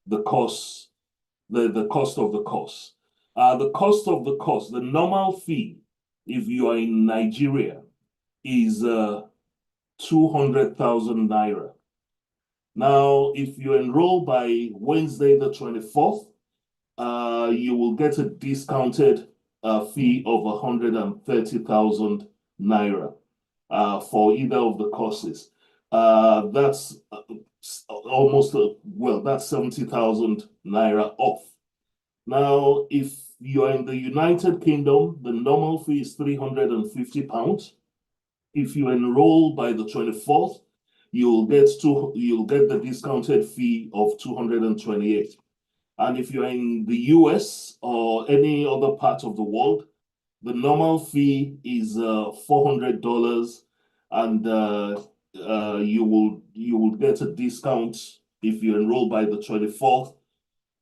S1: the cost, the cost of the course. The cost of the course, the normal fee, if you are in Nigeria, is 200,000 naira. Now, if you enroll by Wednesday the 24th, you will get a discounted fee of 130,000 naira for either of the courses. That's almost, that's 70,000 naira off Now, if you're in the United Kingdom, the normal fee is £350. If you enroll by the 24th, you'll get the discounted fee of 228. And if you're in the US or any other part of the world, the normal fee is $400, and you will get a discount if you enroll by the 24th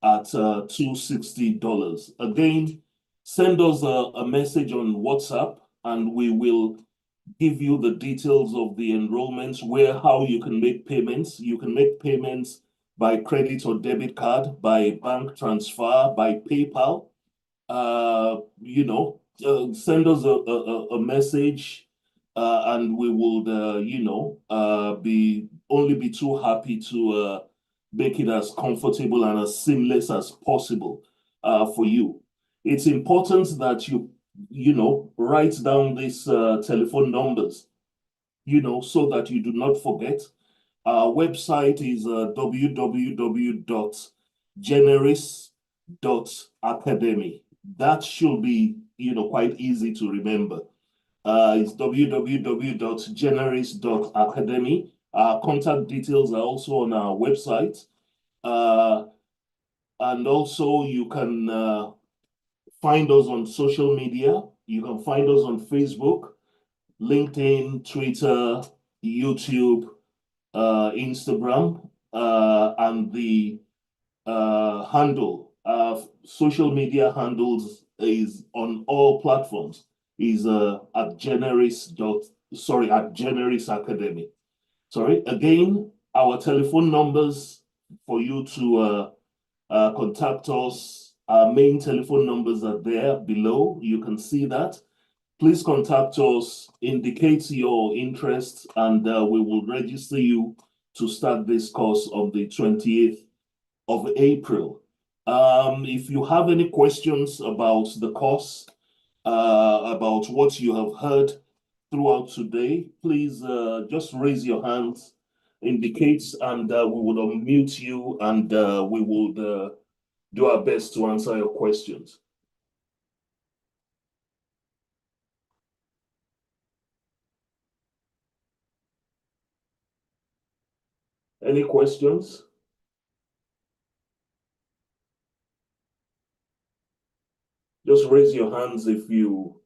S1: at $260. Again, send us a message on WhatsApp, and we will give you the details of the enrollments, how you can make payments. You can make payments by credit or debit card, by bank transfer, by PayPal. Send us a message, and we will, be too happy to make it as comfortable and as seamless as possible for you. It's important that you write down these telephone numbers, so that you do not forget. Our website is www.generis.academy. That should be, quite easy to remember. It's www.generis.academy. Our contact details are also on our website. And also you can find us on social media. You can find us on Facebook, LinkedIn, Twitter, YouTube, Instagram, and the social media handles is on all platforms is at Generis Academy. Sorry, again, our telephone numbers for you to contact us. Our main telephone numbers are there below. You can see that. Please contact us, indicate your interest, and we will register you to start this course on the 20th of April. If you have any questions about the course, about what you have heard throughout today, please just raise your hands, indicate, and we will unmute you, and we will do our best to answer your questions. Any questions? Just raise your hands if you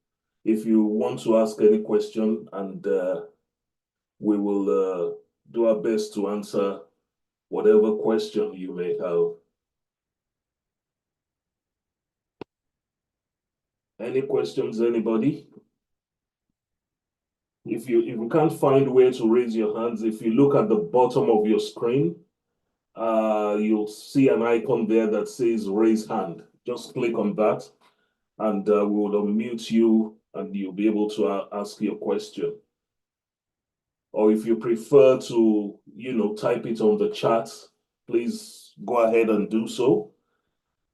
S1: want to ask any question, and we will do our best to answer whatever question you may have. Any questions, anybody? If you can't find where to raise your hands, if you look at the bottom of your screen, you'll see an icon there that says raise hand. Just click on that, and we will unmute you, and you'll be able to ask your question. Or if you prefer to, type it on the chat, please go ahead and do so.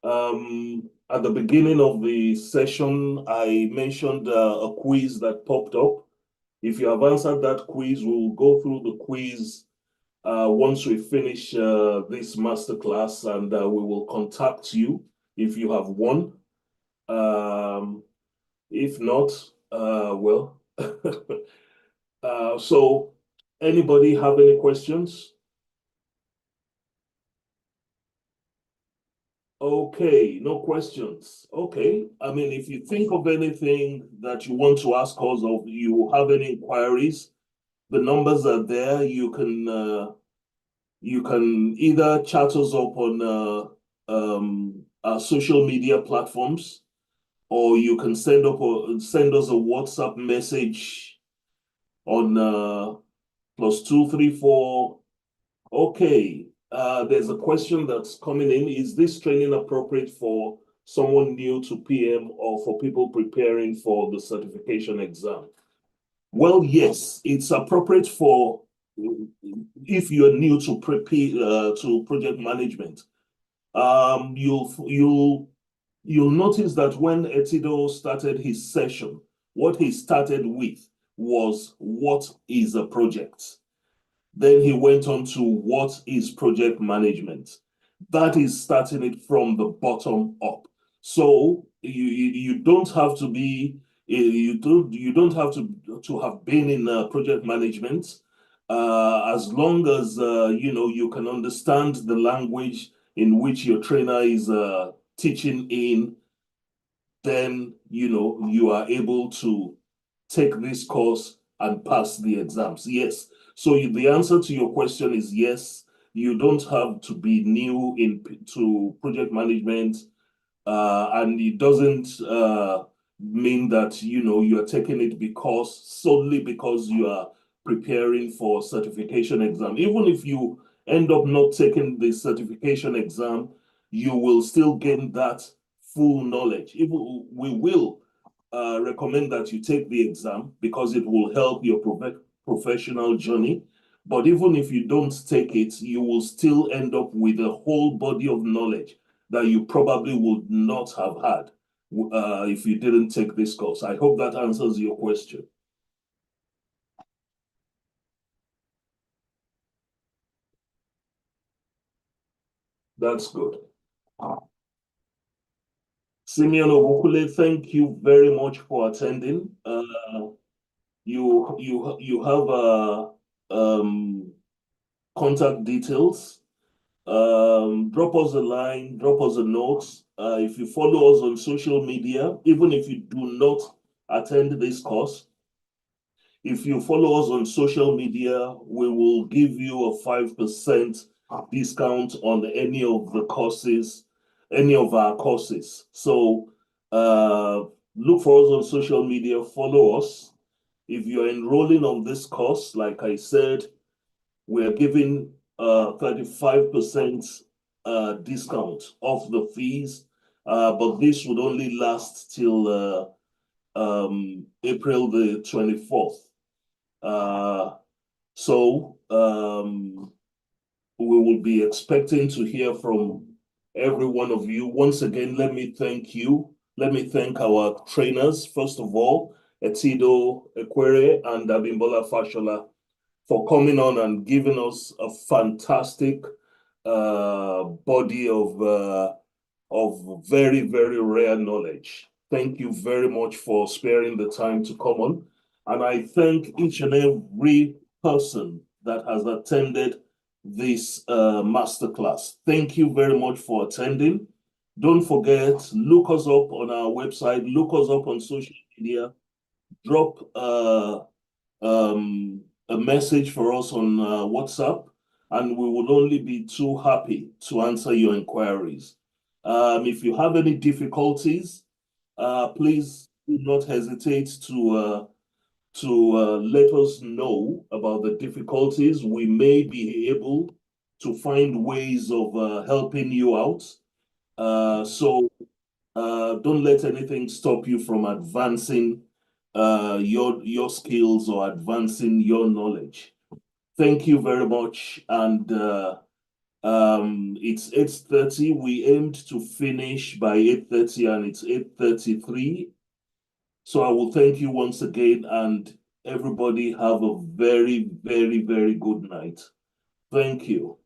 S1: At the beginning of the session, I mentioned a quiz that popped up. If you have answered that quiz, we'll go through the quiz once we finish this masterclass, and we will contact you if you have won. If not, well, so anybody have any questions? Okay, no questions. Okay, I mean, if you think of anything that you want to ask us, or you have any inquiries, the numbers are there. You can either chat us up on our social media platforms, or you can send us a WhatsApp message on +234. Okay. There's a question that's coming in. Is this training appropriate for someone new to PM or for people preparing for the certification exam? Well, yes, it's appropriate for if you're new to prepare to project management. You'll notice that when Etido started his session, what he started with was, what is a project? Then he went on to, what is project management? That is starting it from the bottom up. So you don't have to be you don't have to have been in project management, as long as you can understand the language in which your trainer is teaching in, then you are able to take this course and pass the exams. Yes. So the answer to your question is yes. You don't have to be new to project management, and it doesn't mean that you are taking it solely because you are preparing for certification exam. Even if you end up not taking the certification exam, you will still gain that full knowledge. Even we will recommend that you take the exam because it will help your professional journey. But even if you don't take it, you will still end up with a whole body of knowledge that you probably would not have had if you didn't take this course. I hope that answers your question. That's good. Simeon Obukule, thank you very much for attending. You have contact details. Drop us a line, drop us a note. If you follow us on social media, even if you do not attend this course, if you follow us on social media, we will give you a 5% discount on any of the courses, any of our courses. So look for us on social media, follow us. If you're enrolling on this course, like I said, we're giving 35% discount off the fees, but this would only last till April the 24th. So we will be expecting to hear from every one of you. Once again, let me thank you. Let me thank our trainers, first of all, Etido Ekwere and Abimbola Fashola, for coming on and giving us a fantastic body of very, very rare knowledge. Thank you very much for sparing the time to come on. And I thank each and every person that has attended this masterclass. Thank you very much for attending. Don't forget, look us up on our website, look us up on social media, drop a message for us on WhatsApp, and we will only be too happy to answer your inquiries. If you have any difficulties, please do not hesitate to let us know about the difficulties. We may be able to find ways of helping you out. So don't let anything stop you from advancing your skills or advancing your knowledge. Thank you very much. And it's 8:30. We aimed to finish by 8:30 and it's 8:33. So I will thank you once again, and everybody have a very, very, very good night. Thank you.